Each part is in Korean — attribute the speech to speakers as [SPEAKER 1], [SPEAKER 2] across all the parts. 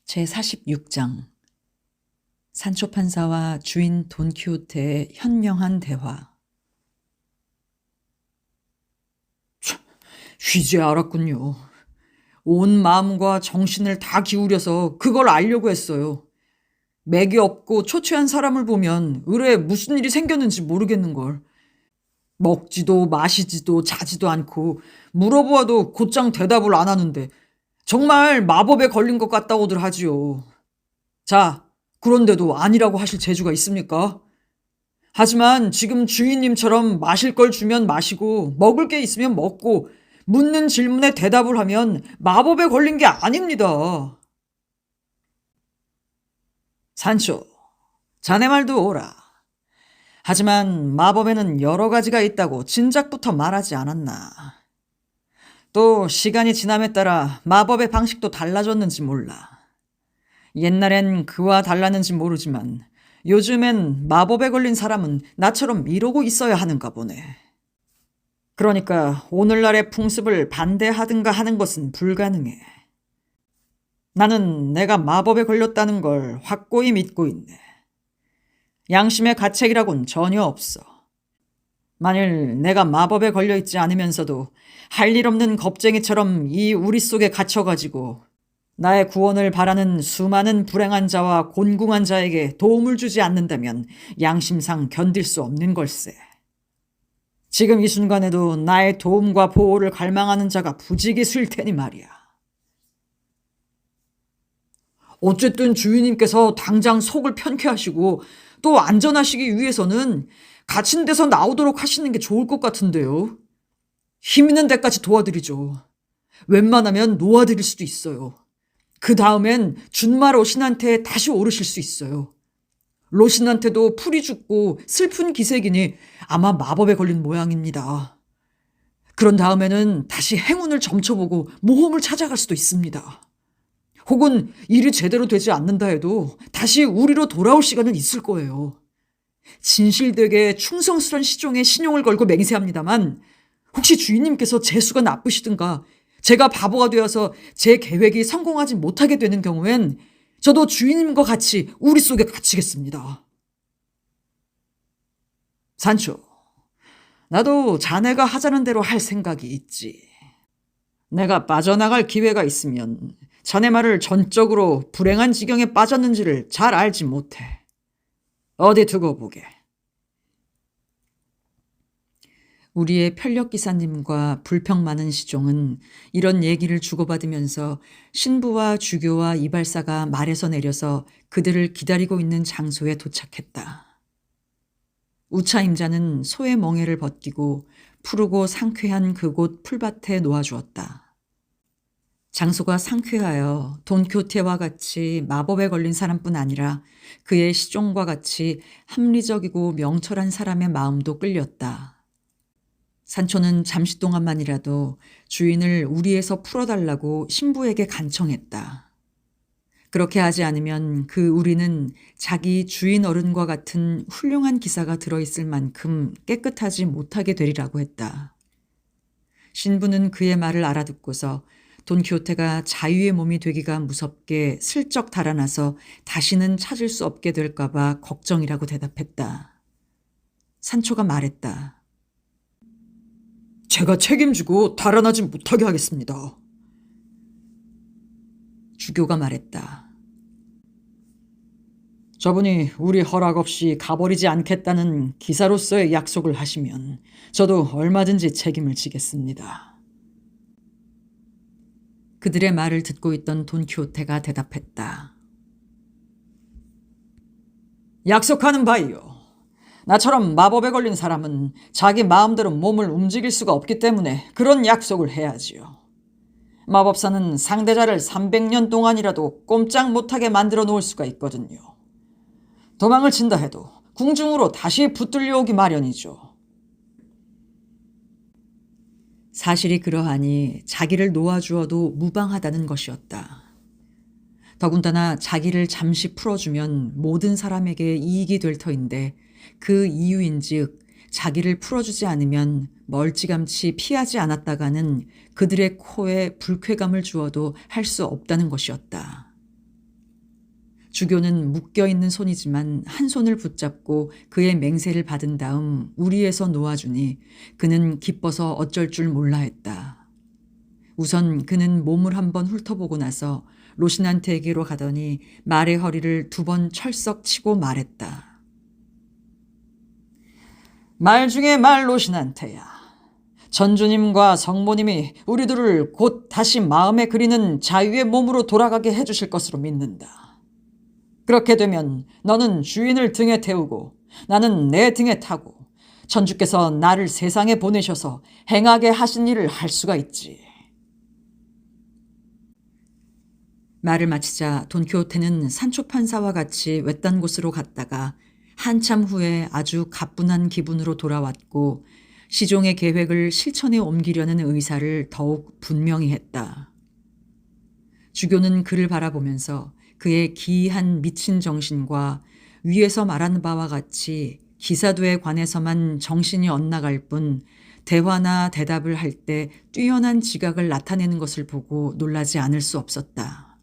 [SPEAKER 1] 제46장 산초 판사와 주인 돈키호테의 현명한 대화.
[SPEAKER 2] 이제 알았군요. 온 마음과 정신을 다 기울여서 그걸 알려고 했어요. 맥이 없고 초췌한 사람을 보면 의뢰에 무슨 일이 생겼는지 모르겠는걸. 먹지도 마시지도 자지도 않고 물어보아도 곧장 대답을 안 하는데 정말 마법에 걸린 것 같다고들 하지요. 자, 그런데도 아니라고 하실 재주가 있습니까? 하지만 지금 주인님처럼 마실 걸 주면 마시고 먹을 게 있으면 먹고 묻는 질문에 대답을 하면 마법에 걸린 게 아닙니다. 산초, 자네 말도 옳아. 하지만 마법에는 여러 가지가 있다고 진작부터 말하지 않았나. 또 시간이 지남에 따라 마법의 방식도 달라졌는지 몰라. 옛날엔 그와 달랐는지 모르지만 요즘엔 마법에 걸린 사람은 나처럼 이러고 있어야 하는가 보네. 그러니까 오늘날의 풍습을 반대하든가 하는 것은 불가능해. 나는 내가 마법에 걸렸다는 걸 확고히 믿고 있네. 양심의 가책이라곤 전혀 없어. 만일 내가 마법에 걸려있지 않으면서도 할 일 없는 겁쟁이처럼 이 우리 속에 갇혀가지고 나의 구원을 바라는 수많은 불행한 자와 곤궁한 자에게 도움을 주지 않는다면 양심상 견딜 수 없는 걸세. 지금 이 순간에도 나의 도움과 보호를 갈망하는 자가 부지기수일 테니 말이야. 어쨌든 주인님께서 당장 속을 편케 하시고 또 안전하시기 위해서는 갇힌 데서 나오도록 하시는 게 좋을 것 같은데요. 힘 있는 데까지 도와드리죠. 웬만하면 놓아드릴 수도 있어요. 그 다음엔 준마 로신한테 다시 오르실 수 있어요. 로신한테도 풀이 죽고 슬픈 기색이니 아마 마법에 걸린 모양입니다. 그런 다음에는 다시 행운을 점쳐보고 모험을 찾아갈 수도 있습니다. 혹은 일이 제대로 되지 않는다 해도 다시 우리로 돌아올 시간은 있을 거예요. 진실되게 충성스런 시종에 신용을 걸고 맹세합니다만 혹시 주인님께서 재수가 나쁘시든가 제가 바보가 되어서 제 계획이 성공하지 못하게 되는 경우엔 저도 주인님과 같이 우리 속에 갇히겠습니다. 산초, 나도 자네가 하자는 대로 할 생각이 있지. 내가 빠져나갈 기회가 있으면 자네 말을 전적으로 불행한 지경에 빠졌는지를 잘 알지 못해. 어디 두고 보게.
[SPEAKER 1] 우리의 편력기사님과 불평 많은 시종은 이런 얘기를 주고받으면서 신부와 주교와 이발사가 말에서 내려서 그들을 기다리고 있는 장소에 도착했다. 우차임자는 소의 멍에를 벗기고 푸르고 상쾌한 그곳 풀밭에 놓아주었다. 장소가 상쾌하여 돈키호테와 같이 마법에 걸린 사람뿐 아니라 그의 시종과 같이 합리적이고 명철한 사람의 마음도 끌렸다. 산초는 잠시 동안만이라도 주인을 우리에서 풀어달라고 신부에게 간청했다. 그렇게 하지 않으면 그 우리는 자기 주인 어른과 같은 훌륭한 기사가 들어있을 만큼 깨끗하지 못하게 되리라고 했다. 신부는 그의 말을 알아듣고서 돈키호테가 자유의 몸이 되기가 무섭게 슬쩍 달아나서 다시는 찾을 수 없게 될까 봐 걱정이라고 대답했다. 산초가 말했다.
[SPEAKER 2] 제가 책임지고 달아나지 못하게 하겠습니다.
[SPEAKER 1] 주교가 말했다.
[SPEAKER 2] 저분이 우리 허락 없이 가버리지 않겠다는 기사로서의 약속을 하시면 저도 얼마든지 책임을 지겠습니다.
[SPEAKER 1] 그들의 말을 듣고 있던 돈키호테가 대답했다.
[SPEAKER 2] 약속하는 바이요. 나처럼 마법에 걸린 사람은 자기 마음대로 몸을 움직일 수가 없기 때문에 그런 약속을 해야지요. 마법사는 상대자를 300년 동안이라도 꼼짝 못하게 만들어 놓을 수가 있거든요. 도망을 친다 해도 궁중으로 다시 붙들려 오기 마련이죠.
[SPEAKER 1] 사실이 그러하니 자기를 놓아주어도 무방하다는 것이었다. 더군다나 자기를 잠시 풀어주면 모든 사람에게 이익이 될 터인데 그 이유인즉 자기를 풀어주지 않으면 멀찌감치 피하지 않았다가는 그들의 코에 불쾌감을 주어도 할 수 없다는 것이었다. 주교는 묶여있는 손이지만 한 손을 붙잡고 그의 맹세를 받은 다음 우리에서 놓아주니 그는 기뻐서 어쩔 줄 몰라 했다. 우선 그는 몸을 한번 훑어보고 나서 로신한테에게로 가더니 말의 허리를 2번 철썩 치고 말했다.
[SPEAKER 2] 말 중에 말 로신한테야. 전주님과 성모님이 우리들을 곧 다시 마음에 그리는 자유의 몸으로 돌아가게 해주실 것으로 믿는다. 그렇게 되면 너는 주인을 등에 태우고 나는 내 등에 타고 천주께서 나를 세상에 보내셔서 행하게 하신 일을 할 수가 있지.
[SPEAKER 1] 말을 마치자 돈키호테는 산초판사와 같이 외딴 곳으로 갔다가 한참 후에 아주 가뿐한 기분으로 돌아왔고 시종의 계획을 실천에 옮기려는 의사를 더욱 분명히 했다. 주교는 그를 바라보면서 그의 기이한 미친 정신과 위에서 말한 바와 같이 기사도에 관해서만 정신이 엇나갈 뿐 대화나 대답을 할 때 뛰어난 지각을 나타내는 것을 보고 놀라지 않을 수 없었다.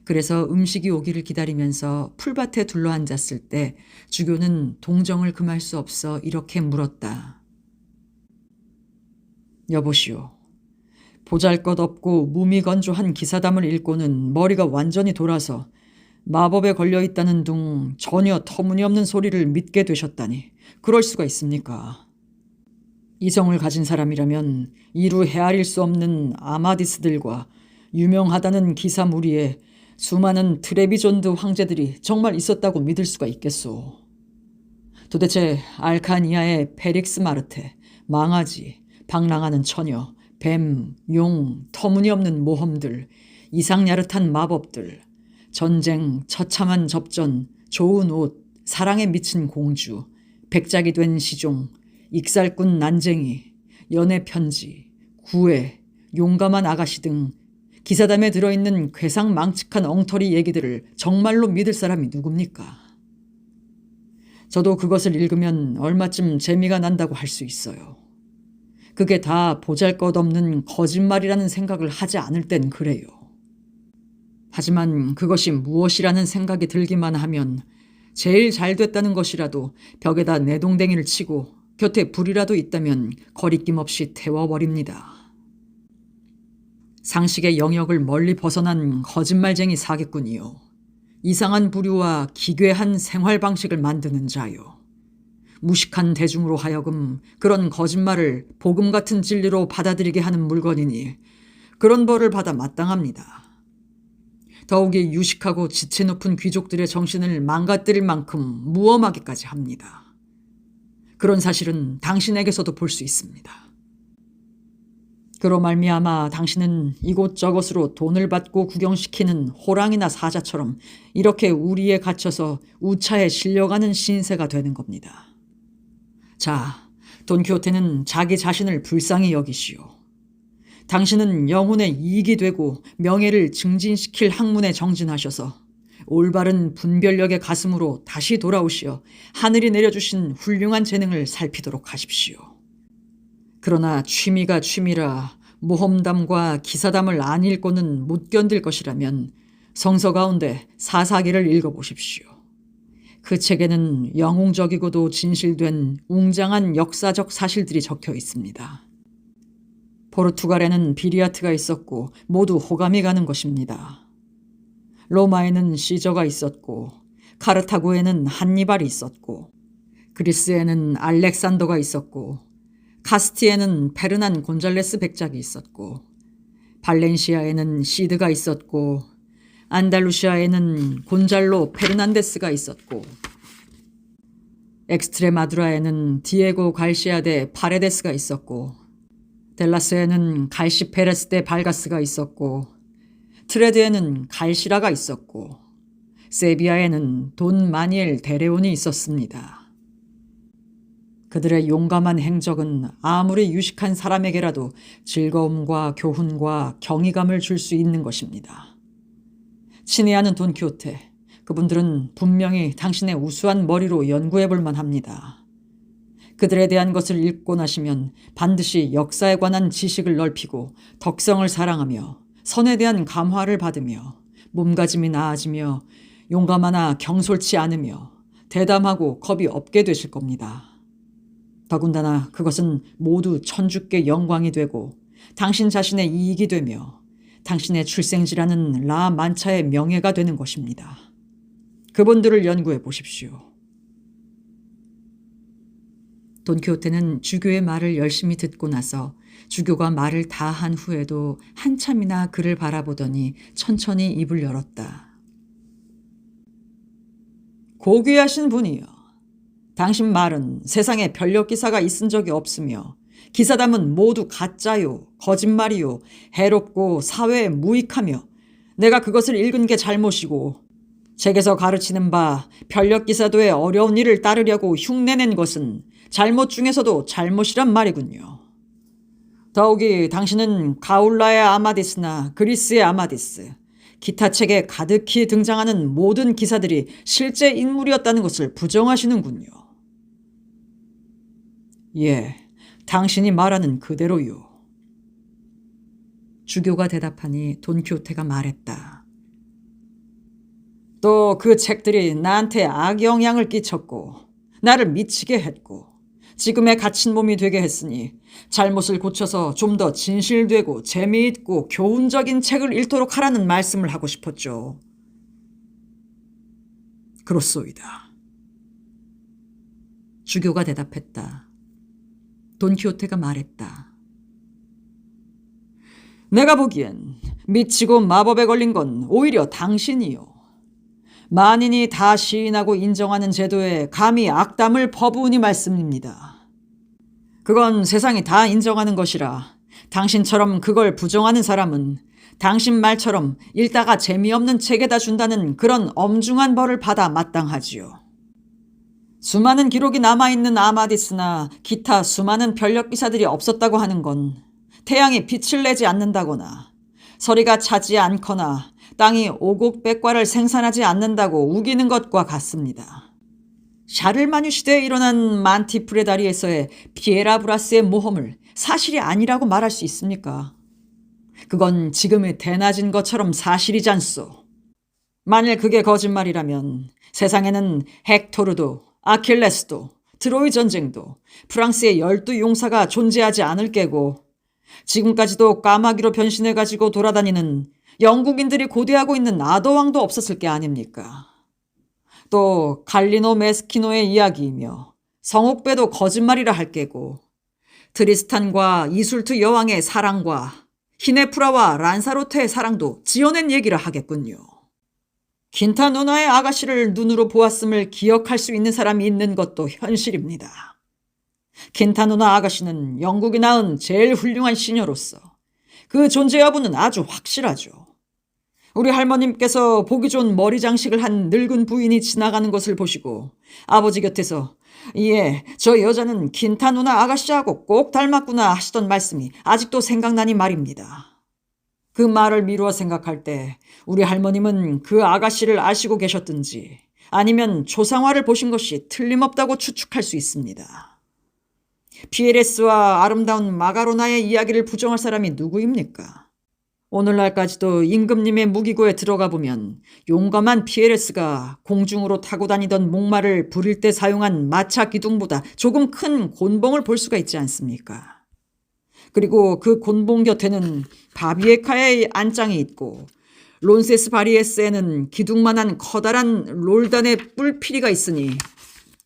[SPEAKER 1] 그래서 음식이 오기를 기다리면서 풀밭에 둘러앉았을 때 주교는 동정을 금할 수 없어 이렇게 물었다.
[SPEAKER 2] 여보시오. 보잘것없고 무미건조한 기사담을 읽고는 머리가 완전히 돌아서 마법에 걸려있다는 둥 전혀 터무니없는 소리를 믿게 되셨다니 그럴 수가 있습니까? 이성을 가진 사람이라면 이루 헤아릴 수 없는 아마디스들과 유명하다는 기사 무리에 수많은 트레비존드 황제들이 정말 있었다고 믿을 수가 있겠소. 도대체 알카니아의 페릭스 마르테, 망아지, 방랑하는 처녀, 뱀, 용, 터무니없는 모험들, 이상야릇한 마법들, 전쟁, 처참한 접전, 좋은 옷, 사랑에 미친 공주, 백작이 된 시종, 익살꾼 난쟁이, 연애 편지, 구애, 용감한 아가씨 등 기사담에 들어있는 괴상망측한 엉터리 얘기들을 정말로 믿을 사람이 누굽니까? 저도 그것을 읽으면 얼마쯤 재미가 난다고 할 수 있어요. 그게 다 보잘것없는 거짓말이라는 생각을 하지 않을 땐 그래요. 하지만 그것이 무엇이라는 생각이 들기만 하면 제일 잘 됐다는 것이라도 벽에다 내동댕이를 치고 곁에 불이라도 있다면 거리낌 없이 태워버립니다. 상식의 영역을 멀리 벗어난 거짓말쟁이 사기꾼이요. 이상한 부류와 기괴한 생활 방식을 만드는 자요. 무식한 대중으로 하여금 그런 거짓말을 복음 같은 진리로 받아들이게 하는 물건이니 그런 벌을 받아 마땅합니다. 더욱이 유식하고 지체 높은 귀족들의 정신을 망가뜨릴 만큼 무엄하게까지 합니다. 그런 사실은 당신에게서도 볼 수 있습니다. 그로 말미암아 당신은 이곳저곳으로 돈을 받고 구경시키는 호랑이나 사자처럼 이렇게 우리에 갇혀서 우차에 실려가는 신세가 되는 겁니다. 자, 돈키호테는 자기 자신을 불쌍히 여기시오. 당신은 영혼의 이익이 되고 명예를 증진시킬 학문에 정진하셔서 올바른 분별력의 가슴으로 다시 돌아오시어 하늘이 내려주신 훌륭한 재능을 살피도록 하십시오. 그러나 취미가 취미라 모험담과 기사담을 안 읽고는 못 견딜 것이라면 성서 가운데 사사기를 읽어보십시오. 그 책에는 영웅적이고도 진실된 웅장한 역사적 사실들이 적혀 있습니다. 포르투갈에는 비리아트가 있었고 모두 호감이 가는 것입니다. 로마에는 시저가 있었고 카르타고에는 한니발이 있었고 그리스에는 알렉산더가 있었고 카스티에는 페르난 곤잘레스 백작이 있었고 발렌시아에는 시드가 있었고 안달루시아에는 곤잘로 페르난데스가 있었고 엑스트레마두라에는 디에고 갈시아 데 파레데스가 있었고 델라스에는 갈시 페레스 데 발가스가 있었고 트레드에는 갈시라가 있었고 세비야에는 돈 마니엘 데레온이 있었습니다. 그들의 용감한 행적은 아무리 유식한 사람에게라도 즐거움과 교훈과 경이감을 줄 수 있는 것입니다. 친애하는 돈키호테, 그분들은 분명히 당신의 우수한 머리로 연구해볼 만합니다. 그들에 대한 것을 읽고 나시면 반드시 역사에 관한 지식을 넓히고 덕성을 사랑하며 선에 대한 감화를 받으며 몸가짐이 나아지며
[SPEAKER 1] 용감하나 경솔치 않으며 대담하고 겁이 없게 되실 겁니다. 더군다나 그것은 모두 천주께 영광이 되고 당신 자신의 이익이 되며 당신의 출생지라는 라 만차의 명예가 되는 것입니다. 그분들을 연구해 보십시오. 돈키호테는 주교의 말을 열심히 듣고 나서 주교가 말을 다 한 후에도 한참이나 그를 바라보더니 천천히 입을 열었다. 고귀하신 분이여, 당신 말은 세상에 변력 기사가 있은 적이 없으며 기사담은 모두 가짜요, 거짓말이요, 해롭고 사회에 무익하며 내가 그것을 읽은 게 잘못이고 책에서 가르치는 바 변력 기사도의 어려운 일을 따르려고 흉내낸 것은 잘못 중에서도 잘못이란 말이군요. 더욱이 당신은 가울라의 아마디스나 그리스의 아마디스, 기타 책에 가득히 등장하는 모든 기사들이 실제 인물이었다는 것을 부정하시는군요. 예, 당신이 말하는 그대로요. 주교가 대답하니 돈키호테가 말했다. 또 그 책들이 나한테 악영향을 끼쳤고 나를 미치게 했고 지금의 갇힌 몸이 되게 했으니 잘못을 고쳐서 좀 더 진실되고 재미있고 교훈적인 책을 읽도록 하라는 말씀을 하고 싶었죠. 그렇소이다. 주교가 대답했다. 돈키호테가 말했다. 내가 보기엔 미치고 마법에 걸린 건 오히려 당신이요. 만인이 다 시인하고 인정하는 제도에 감히 악담을 퍼부으니 말씀입니다. 그건 세상이 다 인정하는 것이라 당신처럼 그걸 부정하는 사람은 당신 말처럼 읽다가 재미없는 책에다 준다는 그런 엄중한 벌을 받아 마땅하지요. 수많은 기록이 남아있는 아마디스나 기타 수많은 변력 기사들이 없었다고 하는 건 태양이 빛을 내지 않는다거나 서리가 차지 않거나 땅이 오곡백과를 생산하지 않는다고 우기는 것과 같습니다. 샤를마뉴 시대에 일어난 만티프레다리에서의 피에라브라스의 모험을 사실이 아니라고 말할 수 있습니까? 그건 지금의 대낮인 것처럼 사실이지 않소. 만일 그게 거짓말이라면 세상에는 헥토르도 아킬레스도 트로이 전쟁도 프랑스의 12용사가 존재하지 않을 게고 지금까지도 까마귀로 변신해가지고 돌아다니는 영국인들이 고대하고 있는 아더왕도 없었을 게 아닙니까? 또 갈리노 메스키노의 이야기이며 성옥배도 거짓말이라 할 게고 트리스탄과 이술트 여왕의 사랑과 히네프라와 란사로테의 사랑도 지어낸 얘기라 하겠군요. 긴타 누나의 아가씨를 눈으로 보았음을 기억할 수 있는 사람이 있는 것도 현실입니다. 긴타 누나 아가씨는 영국이 낳은 제일 훌륭한 시녀로서 그 존재 여부는 아주 확실하죠. 우리 할머님께서 보기 좋은 머리 장식을 한 늙은 부인이 지나가는 것을 보시고 아버지 곁에서 예, 저 여자는 긴타 누나 아가씨하고 꼭 닮았구나 하시던 말씀이 아직도 생각나니 말입니다. 그 말을 미루어 생각할 때 우리 할머님은 그 아가씨를 아시고 계셨든지 아니면 초상화를 보신 것이 틀림없다고 추측할 수 있습니다. 피에레스와 아름다운 마가로나의 이야기를 부정할 사람이 누구입니까? 오늘날까지도 임금님의 무기고에 들어가 보면 용감한 피에레스가 공중으로 타고 다니던 목마를 부릴 때 사용한 마차 기둥보다 조금 큰 곤봉을 볼 수가 있지 않습니까? 그리고 그 곤봉 곁에는 바비에카의 안장이 있고 론세스 바리에스에는 기둥만한 커다란 롤단의 뿔피리가 있으니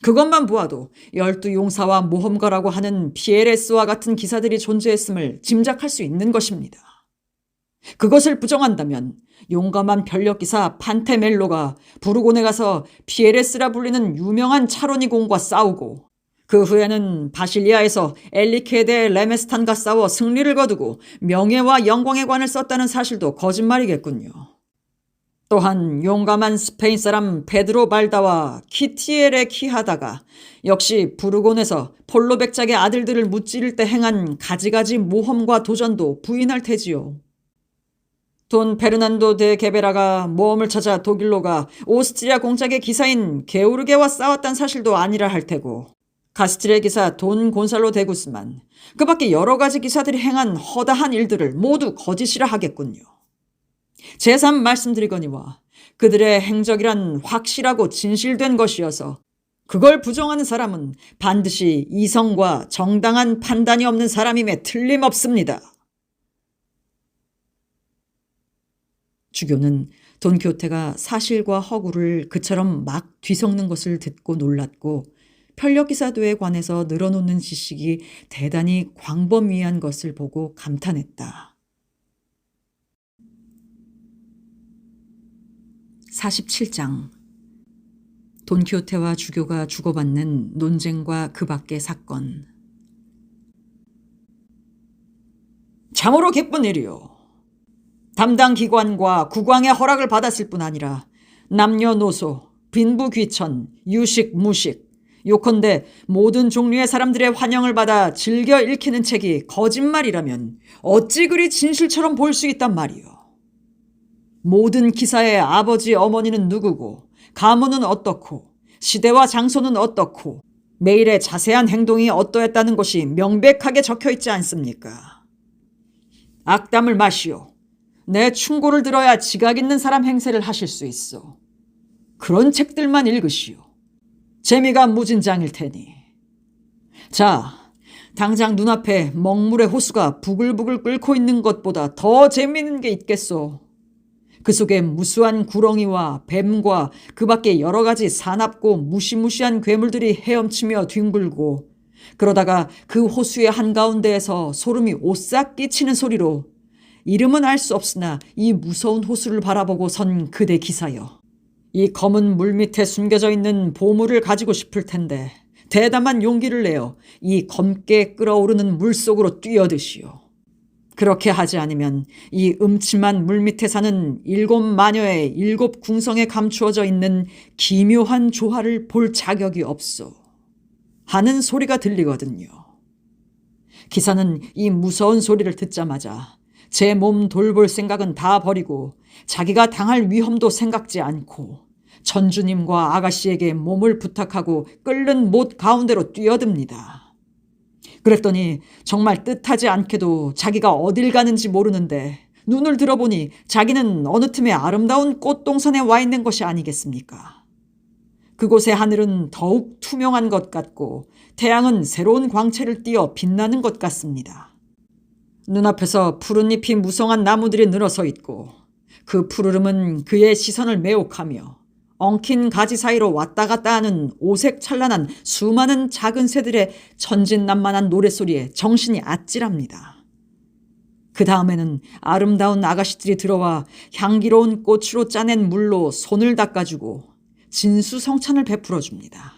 [SPEAKER 1] 그것만 보아도 12용사와 모험가라고 하는 피에레스와 같은 기사들이 존재했음을 짐작할 수 있는 것입니다. 그것을 부정한다면 용감한 변력기사 판테멜로가 부르곤에 가서 피에레스라 불리는 유명한 차로니공과 싸우고 그 후에는 바실리아에서 엘리케 대 레메스탄과 싸워 승리를 거두고 명예와 영광의 관을 썼다는 사실도 거짓말이겠군요. 또한 용감한 스페인 사람 페드로 발다와 키티엘의 키하다가 역시 부르곤에서 폴로 백작의 아들들을 무찌를 때 행한 가지가지 모험과 도전도 부인할 테지요. 돈 페르난도 데 게베라가 모험을 찾아 독일로 가 오스트리아 공작의 기사인 게오르게와 싸웠단 사실도 아니라 할 테고 카스틸의 기사 돈 곤살로 데 구스만 그 밖에 여러 가지 기사들이 행한 허다한 일들을 모두 거짓이라 하겠군요. 제3 말씀드리거니와
[SPEAKER 2] 그들의 행적이란 확실하고 진실된 것이어서 그걸 부정하는 사람은 반드시 이성과 정당한 판단이 없는 사람임에 틀림없습니다. 주교는 돈키호테가 사실과 허구를 그처럼 막 뒤섞는 것을 듣고 놀랐고 편력기사도에 관해서 늘어놓는 지식이 대단히 광범위한 것을 보고 감탄했다. 47장 돈키호테와 주교가 주고받는 논쟁과 그 밖의 사건. 참으로 기쁜 일이요. 담당 기관과 국왕의 허락을 받았을 뿐 아니라 남녀노소, 빈부귀천, 유식, 무식, 요컨대 모든 종류의 사람들의 환영을 받아 즐겨 읽히는 책이 거짓말이라면 어찌 그리 진실처럼 보일 수 있단 말이요. 모든 기사의 아버지 어머니는 누구고 가문은 어떻고 시대와 장소는 어떻고 매일의 자세한 행동이 어떠했다는 것이 명백하게 적혀있지 않습니까? 악담을 마시오. 내 충고를 들어야 지각 있는 사람 행세를 하실 수 있어. 그런 책들만 읽으시오. 재미가 무진장일 테니. 자, 당장 눈앞에 먹물의 호수가 부글부글 끓고 있는 것보다 더 재미있는 게 있겠소. 그 속에 무수한 구렁이와 뱀과 그 밖에 여러 가지 사납고 무시무시한 괴물들이 헤엄치며 뒹굴고 그러다가 그 호수의 한가운데에서 소름이 오싹 끼치는 소리로 이름은 알 수 없으나 이 무서운 호수를 바라보고 선 그대 기사여. 이 검은 물 밑에 숨겨져 있는 보물을 가지고 싶을 텐데 대담한 용기를 내어 이 검게 끓어오르는 물 속으로 뛰어드시오. 그렇게 하지 않으면 이 음침한 물 밑에 사는 7마녀의 7궁성에 감추어져 있는 기묘한 조화를 볼 자격이 없소. 하는 소리가 들리거든요. 기사는 이 무서운 소리를 듣자마자 제 몸 돌볼 생각은 다 버리고 자기가 당할 위험도 생각지 않고 전주님과 아가씨에게 몸을 부탁하고 끓는 못 가운데로 뛰어듭니다. 그랬더니 정말 뜻하지 않게도 자기가 어딜 가는지 모르는데 눈을 들어보니 자기는 어느 틈에 아름다운 꽃동산에 와 있는 것이 아니겠습니까? 그곳의 하늘은 더욱 투명한 것 같고 태양은 새로운 광채를 띠어 빛나는 것 같습니다. 눈앞에서 푸른 잎이 무성한 나무들이 늘어서 있고 그 푸르름은 그의 시선을 매혹하며 엉킨 가지 사이로 왔다 갔다 하는 오색 찬란한 수많은 작은 새들의 천진난만한 노랫소리에 정신이 아찔합니다. 그 다음에는 아름다운 아가씨들이 들어와 향기로운 꽃으로 짜낸 물로 손을 닦아주고 진수성찬을 베풀어줍니다.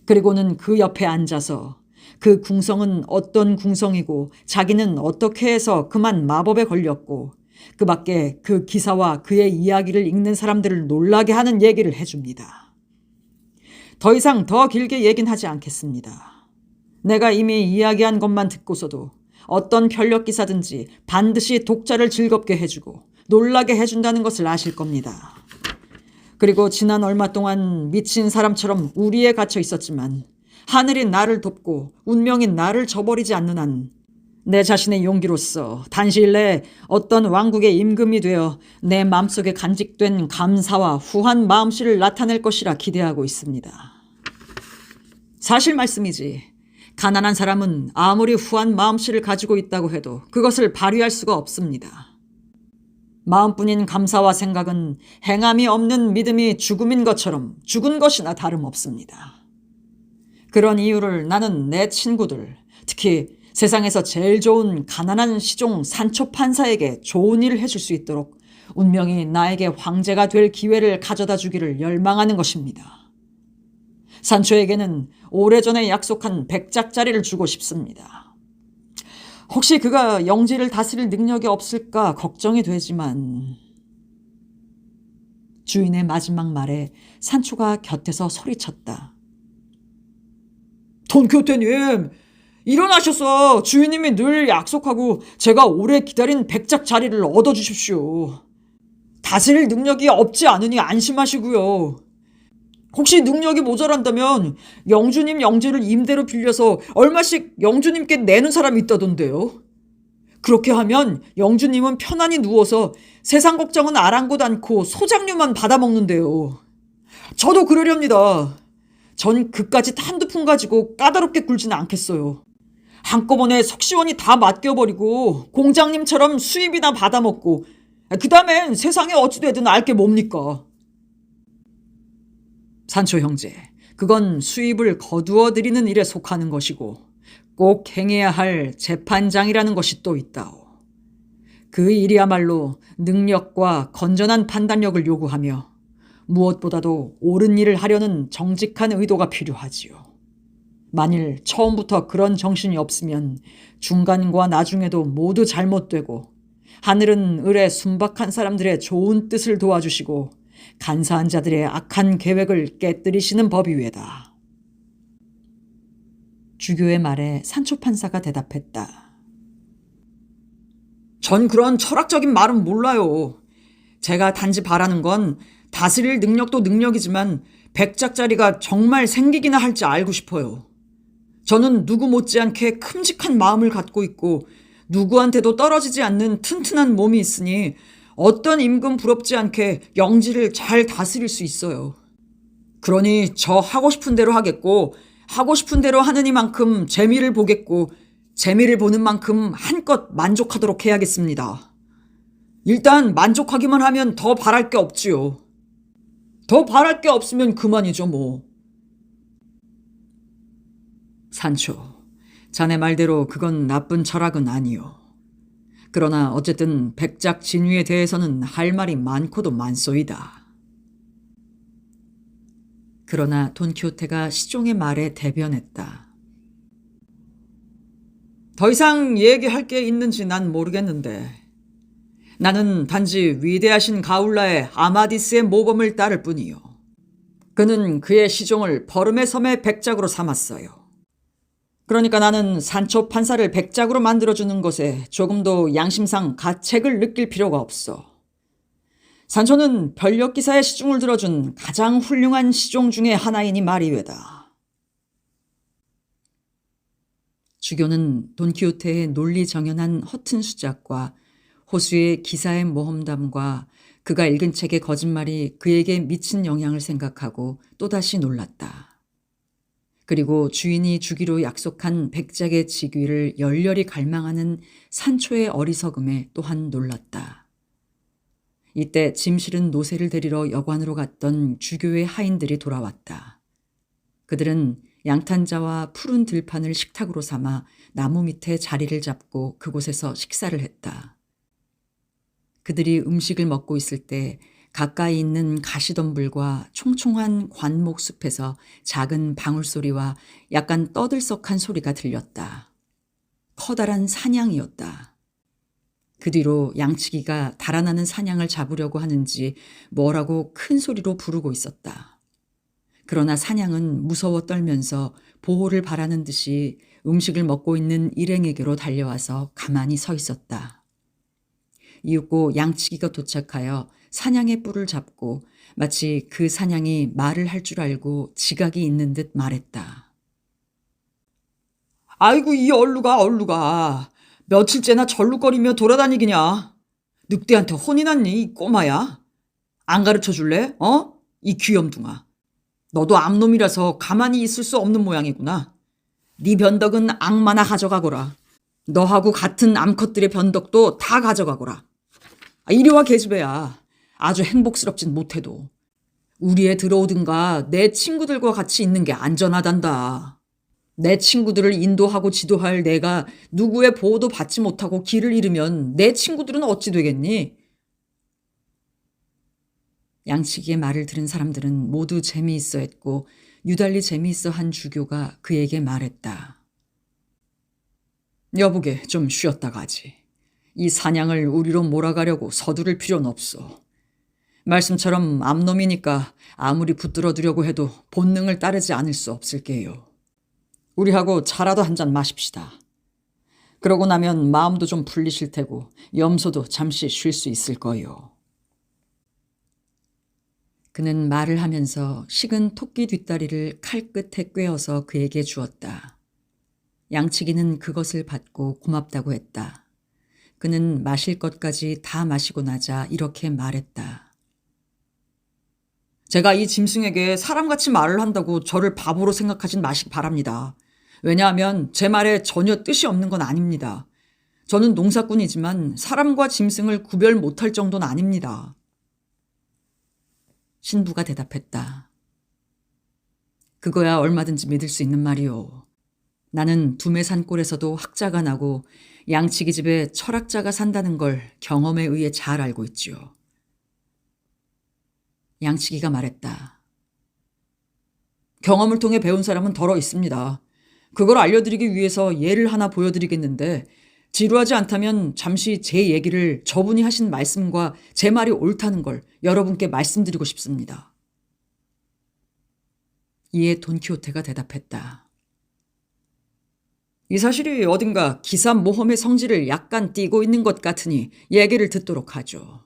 [SPEAKER 2] 그리고는 그 옆에 앉아서 그 궁성은 어떤 궁성이고 자기는 어떻게 해서 그만 마법에 걸렸고 그 밖에 그 기사와 그의 이야기를 읽는 사람들을 놀라게 하는 얘기를 해줍니다. 더 이상 더 길게 얘긴 하지 않겠습니다. 내가 이미 이야기한 것만 듣고서도 어떤 편력기사든지 반드시 독자를 즐겁게 해주고 놀라게 해준다는 것을 아실 겁니다. 그리고 지난 얼마 동안 미친 사람처럼 우리에 갇혀 있었지만 하늘이 나를 돕고 운명이 나를 저버리지 않는 한 내 자신의 용기로서 단시일 내에 어떤 왕국의 임금이 되어 내 마음속에 간직된 감사와 후한 마음씨를 나타낼 것이라 기대하고 있습니다. 사실 말씀이지 가난한 사람은 아무리 후한 마음씨를 가지고 있다고 해도 그것을 발휘할 수가 없습니다. 마음뿐인 감사와 생각은 행함이 없는 믿음이 죽음인 것처럼 죽은 것이나 다름없습니다. 그런 이유를 나는 내 친구들, 특히 세상에서 제일 좋은 가난한 시종 산초 판사에게 좋은 일을 해줄 수 있도록 운명이 나에게 황제가 될 기회를 가져다 주기를 열망하는 것입니다. 산초에게는 오래전에 약속한 100짝짜리를 주고 싶습니다. 혹시 그가 영지를 다스릴 능력이 없을까 걱정이 되지만 주인의 마지막 말에 산초가 곁에서 소리쳤다. 돈키호테님, 일어나셔서 주인님이 늘 약속하고 제가 오래 기다린 100짝 자리를 얻어주십시오. 다스릴 능력이 없지 않으니 안심하시고요. 혹시 능력이 모자란다면 영주님 영지를 임대로 빌려서 얼마씩 영주님께 내는 사람이 있다던데요. 그렇게 하면 영주님은 편안히 누워서 세상 걱정은 아랑곳 않고 소장류만 받아먹는데요. 저도 그러렵니다. 전 그까짓 한두 푼 가지고 까다롭게 굴지는 않겠어요. 한꺼번에 석시원이 다 맡겨버리고 공장님처럼 수입이나 받아먹고 그 다음엔 세상에 어찌 되든 알게 뭡니까? 산초 형제, 그건 수입을 거두어 들이는 일에 속하는 것이고 꼭 행해야 할 재판장이라는 것이 또 있다오. 그 일이야말로 능력과 건전한 판단력을 요구하며 무엇보다도 옳은 일을 하려는 정직한 의도가 필요하지요. 만일 처음부터 그런 정신이 없으면 중간과 나중에도 모두 잘못되고 하늘은 을에 순박한 사람들의 좋은 뜻을 도와주시고 간사한 자들의 악한 계획을 깨뜨리시는 법이외다. 주교의 말에 산초 판사가 대답했다. 전 그런 철학적인 말은 몰라요. 제가 단지 바라는 건 다스릴 능력도 능력이지만 백작자리가 정말 생기기나 할지 알고 싶어요. 저는 누구 못지않게 큼직한 마음을 갖고 있고 누구한테도 떨어지지 않는 튼튼한 몸이 있으니 어떤 임금 부럽지 않게 영지를 잘 다스릴 수 있어요. 그러니 저 하고 싶은 대로 하겠고 하고 싶은 대로 하는 이만큼 재미를 보겠고 재미를 보는 만큼 한껏 만족하도록 해야겠습니다. 일단 만족하기만 하면 더 바랄 게 없지요. 더 바랄 게 없으면 그만이죠 뭐. 산초, 자네 말대로 그건 나쁜 철학은 아니요. 그러나 어쨌든 백작 진위에 대해서는 할 말이 많고도 많소이다. 그러나 돈키호테가 시종의 말에 대변했다. 더 이상 얘기할 게 있는지 난 모르겠는데 나는 단지 위대하신 가울라의 아마디스의 모범을 따를 뿐이요. 그는 그의 시종을 버름의 섬의 백작으로 삼았어요. 그러니까 나는 산초 판사를 백작으로 만들어주는 것에 조금도 양심상 가책을 느낄 필요가 없어. 산초는 변력기사의 시중을 들어준 가장 훌륭한 시종 중의 하나이니 말이외다. 주교는 돈키호테의 논리정연한 허튼 수작과 호수의 기사의 모험담과 그가 읽은 책의 거짓말이 그에게 미친 영향을 생각하고 또다시 놀랐다. 그리고 주인이 주기로 약속한 백작의 직위를 열렬히 갈망하는 산초의 어리석음에 또한 놀랐다. 이때 짐 실은 노새를 데리러 여관으로 갔던 주교의 하인들이 돌아왔다. 그들은 양탄자와 푸른 들판을 식탁으로 삼아 나무 밑에 자리를 잡고 그곳에서 식사를 했다. 그들이 음식을 먹고 있을 때 가까이 있는 가시덤불과 총총한 관목숲에서 작은 방울소리와 약간 떠들썩한 소리가 들렸다. 커다란 사냥이었다. 그 뒤로 양치기가 달아나는 사냥을 잡으려고 하는지 뭐라고 큰 소리로 부르고 있었다. 그러나 사냥은 무서워 떨면서 보호를 바라는 듯이 음식을 먹고 있는 일행에게로 달려와서 가만히 서 있었다. 이윽고 양치기가 도착하여 사냥의 뿔을 잡고 마치 그 사냥이 말을 할 줄 알고 지각이 있는 듯 말했다. 아이고 이 얼루가 며칠째나 절룩거리며 돌아다니기냐. 늑대한테 혼이 났니 이 꼬마야. 안 가르쳐 줄래? 이 귀염둥아. 너도 암놈이라서 가만히 있을 수 없는 모양이구나. 네 변덕은 악마나 가져가거라. 너하고 같은 암컷들의 변덕도 다 가져가거라. 이리와 계집애야. 아주 행복스럽진 못해도 우리에 들어오든가 내 친구들과 같이 있는 게 안전하단다. 내 친구들을 인도하고 지도할 내가 누구의 보호도 받지 못하고 길을 잃으면 내 친구들은 어찌 되겠니? 양치기의 말을 들은 사람들은 모두 재미있어 했고 유달리 재미있어 한 주교가 그에게 말했다. 여보게 좀 쉬었다 가지. 이 사냥을 우리로 몰아가려고 서두를 필요는 없어. 말씀처럼 암놈이니까 아무리 붙들어두려고 해도 본능을 따르지 않을 수 없을 게요. 우리하고 차라도 한 잔 마십시다. 그러고 나면 마음도 좀 풀리실 테고 염소도 잠시 쉴 수 있을 거요. 그는 말을 하면서 식은 토끼 뒷다리를 칼끝에 꿰어서 그에게 주었다. 양치기는 그것을 받고 고맙다고 했다.
[SPEAKER 1] 그는 마실 것까지 다 마시고 나자 이렇게 말했다.
[SPEAKER 2] 제가 이 짐승에게 사람같이 말을 한다고 저를 바보로 생각하진 마시기 바랍니다. 왜냐하면 제 말에 전혀 뜻이 없는 건 아닙니다. 저는 농사꾼이지만 사람과 짐승을 구별 못할 정도는 아닙니다.
[SPEAKER 1] 신부가 대답했다. 그거야 얼마든지 믿을 수 있는 말이오. 나는 두메산골에서도 학자가 나고 양치기 집에 철학자가 산다는 걸 경험에 의해 잘 알고 있지요. 양치기가 말했다.
[SPEAKER 2] 경험을 통해 배운 사람은 덜어 있습니다. 그걸 알려드리기 위해서 예를 하나 보여드리겠는데 지루하지 않다면 잠시 제 얘기를 저분이 하신 말씀과 제 말이 옳다는 걸 여러분께 말씀드리고 싶습니다.
[SPEAKER 1] 이에 돈키호테가 대답했다.
[SPEAKER 2] 이 사실이 어딘가 기사 모험의 성질을 약간 띠고 있는 것 같으니 얘기를 듣도록 하죠.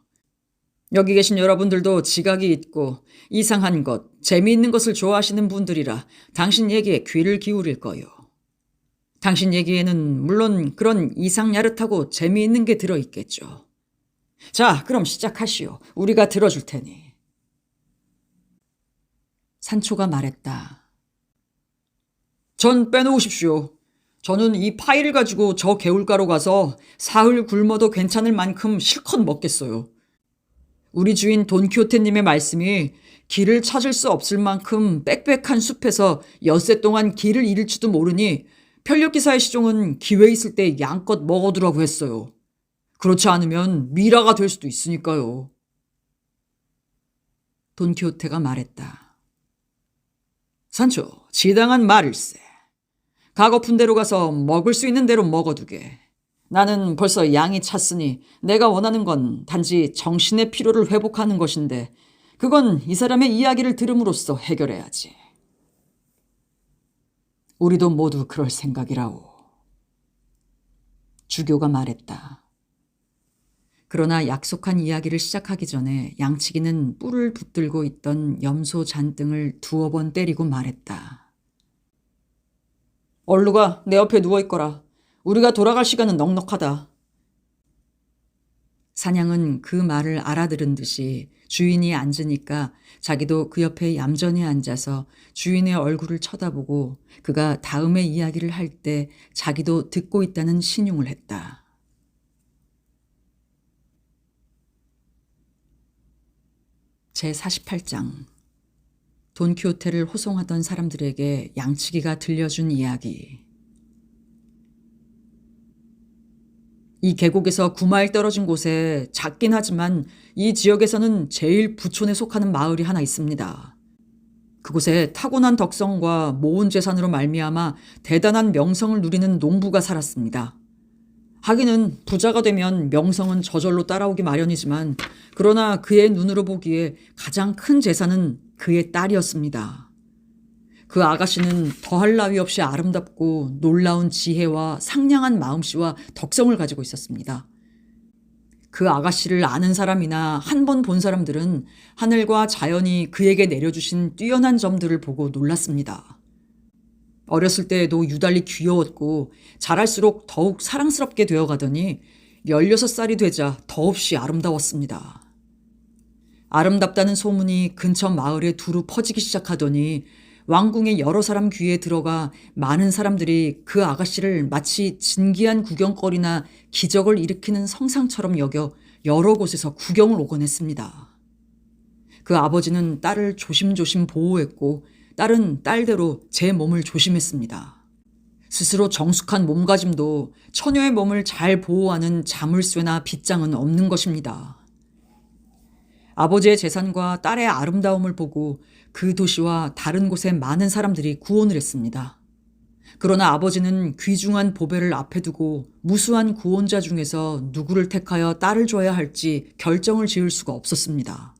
[SPEAKER 2] 여기 계신 여러분들도 지각이 있고 이상한 것, 재미있는 것을 좋아하시는 분들이라 당신 얘기에 귀를 기울일 거요. 당신 얘기에는 물론 그런 이상야릇하고 재미있는 게 들어있겠죠. 자, 그럼 시작하시오. 우리가 들어줄 테니.
[SPEAKER 1] 산초가 말했다.
[SPEAKER 2] 전 빼놓으십시오. 저는 이 파이를 가지고 저 개울가로 가서 사흘 굶어도 괜찮을 만큼 실컷 먹겠어요. 우리 주인 돈키호테님의 말씀이 길을 찾을 수 없을 만큼 빽빽한 숲에서 엿새 동안 길을 잃을지도 모르니 편력기사의 시종은 기회 있을 때 양껏 먹어두라고 했어요. 그렇지 않으면 미라가 될 수도 있으니까요.
[SPEAKER 1] 돈키호테가 말했다.
[SPEAKER 2] 산초, 지당한 말일세. 가고픈 대로 가서 먹을 수 있는 대로 먹어두게. 나는 벌써 양이 찼으니 내가 원하는 건 단지 정신의 피로를 회복하는 것인데 그건 이 사람의 이야기를 들음으로써 해결해야지.
[SPEAKER 1] 우리도 모두 그럴 생각이라오. 주교가 말했다. 그러나 약속한 이야기를 시작하기 전에 양치기는 뿔을 붙들고 있던 염소 잔등을 두어 번 때리고 말했다.
[SPEAKER 2] 얼루가 내 옆에 누워있거라. 우리가 돌아갈 시간은 넉넉하다.
[SPEAKER 1] 사냥은 그 말을 알아들은 듯이 주인이 앉으니까 자기도 그 옆에 얌전히 앉아서 주인의 얼굴을 쳐다보고 그가 다음의 이야기를 할 때 자기도 듣고 있다는 신용을 했다. 제48장 돈키호테를 호송하던 사람들에게 양치기가 들려준 이야기.
[SPEAKER 2] 이 계곡에서 9마일 떨어진 곳에 작긴 하지만 이 지역에서는 제일 부촌에 속하는 마을이 하나 있습니다. 그곳에 타고난 덕성과 모은 재산으로 말미암아 대단한 명성을 누리는 농부가 살았습니다. 하기는 부자가 되면 명성은 저절로 따라오기 마련이지만 그러나 그의 눈으로 보기에 가장 큰 재산은 그의 딸이었습니다. 그 아가씨는 더할 나위 없이 아름답고 놀라운 지혜와 상냥한 마음씨와 덕성을 가지고 있었습니다. 그 아가씨를 아는 사람이나 한 번 본 사람들은 하늘과 자연이 그에게 내려주신 뛰어난 점들을 보고 놀랐습니다. 어렸을 때에도 유달리 귀여웠고 자랄수록 더욱 사랑스럽게 되어가더니 16살이 되자 더없이 아름다웠습니다. 아름답다는 소문이 근처 마을에 두루 퍼지기 시작하더니 왕궁의 여러 사람 귀에 들어가 많은 사람들이 그 아가씨를 마치 진기한 구경거리나 기적을 일으키는 성상처럼 여겨 여러 곳에서 구경을 오곤 했습니다. 그 아버지는 딸을 조심조심 보호했고 딸은 딸대로 제 몸을 조심했습니다. 스스로 정숙한 몸가짐도 처녀의 몸을 잘 보호하는 자물쇠나 빗장은 없는 것입니다. 아버지의 재산과 딸의 아름다움을 보고 그 도시와 다른 곳에 많은 사람들이 구원을 했습니다. 그러나 아버지는 귀중한 보배를 앞에 두고 무수한 구원자 중에서 누구를 택하여 딸을 줘야 할지 결정을 지을 수가 없었습니다.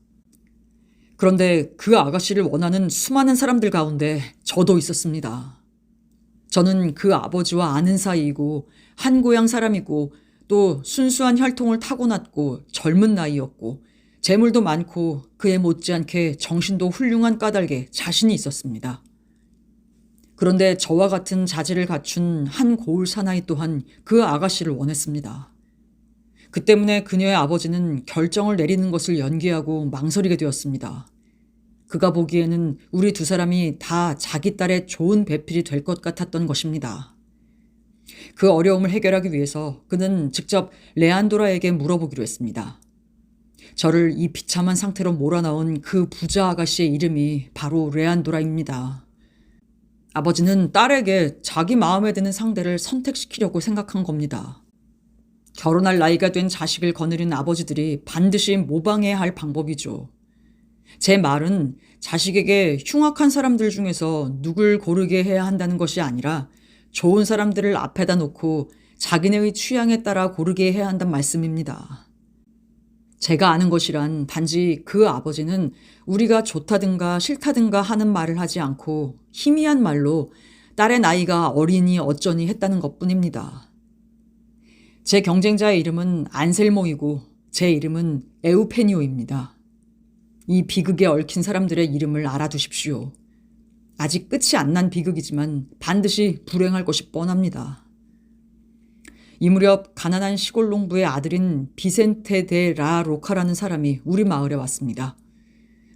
[SPEAKER 2] 그런데 그 아가씨를 원하는 수많은 사람들 가운데 저도 있었습니다. 저는 그 아버지와 아는 사이이고 한 고향 사람이고 또 순수한 혈통을 타고났고 젊은 나이였고 재물도 많고 그에 못지않게 정신도 훌륭한 까닭에 자신이 있었습니다. 그런데 저와 같은 자질을 갖춘 한 고을 사나이 또한 그 아가씨를 원했습니다. 그 때문에 그녀의 아버지는 결정을 내리는 것을 연기하고 망설이게 되었습니다. 그가 보기에는 우리 두 사람이 다 자기 딸의 좋은 배필이 될 것 같았던 것입니다. 그 어려움을 해결하기 위해서 그는 직접 레안도라에게 물어보기로 했습니다. 저를 이 비참한 상태로 몰아넣은 그 부자 아가씨의 이름이 바로 레안도라입니다. 아버지는 딸에게 자기 마음에 드는 상대를 선택시키려고 생각한 겁니다. 결혼할 나이가 된 자식을 거느린 아버지들이 반드시 모방해야 할 방법이죠. 제 말은 자식에게 흉악한 사람들 중에서 누굴 고르게 해야 한다는 것이 아니라 좋은 사람들을 앞에다 놓고 자기네의 취향에 따라 고르게 해야 한다는 말씀입니다. 제가 아는 것이란 단지 그 아버지는 우리가 좋다든가 싫다든가 하는 말을 하지 않고 희미한 말로 딸의 나이가 어리니 어쩌니 했다는 것뿐입니다. 제 경쟁자의 이름은 안셀모이고 제 이름은 에우페니오입니다. 이 비극에 얽힌 사람들의 이름을 알아두십시오. 아직 끝이 안 난 비극이지만 반드시 불행할 것이 뻔합니다. 이 무렵 가난한 시골 농부의 아들인 비센테 데 라 로카라는 사람이 우리 마을에 왔습니다.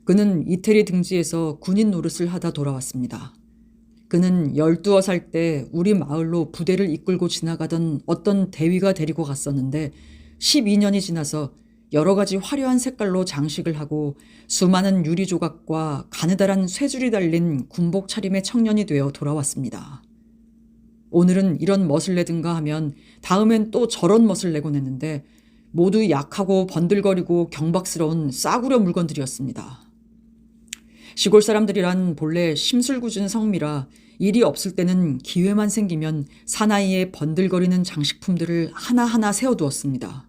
[SPEAKER 2] 그는 이태리 등지에서 군인 노릇을 하다 돌아왔습니다. 그는 12살 때 우리 마을로 부대를 이끌고 지나가던 어떤 대위가 데리고 갔었는데 12년이 지나서 여러 가지 화려한 색깔로 장식을 하고 수많은 유리 조각과 가느다란 쇠줄이 달린 군복 차림의 청년이 되어 돌아왔습니다. 오늘은 이런 멋을 내든가 하면 다음엔 또 저런 멋을 내곤 했는데 모두 약하고 번들거리고 경박스러운 싸구려 물건들이었습니다. 시골 사람들이란 본래 심술궂은 성미라 일이 없을 때는 기회만 생기면 사나이에 번들거리는 장식품들을 하나하나 세워두었습니다.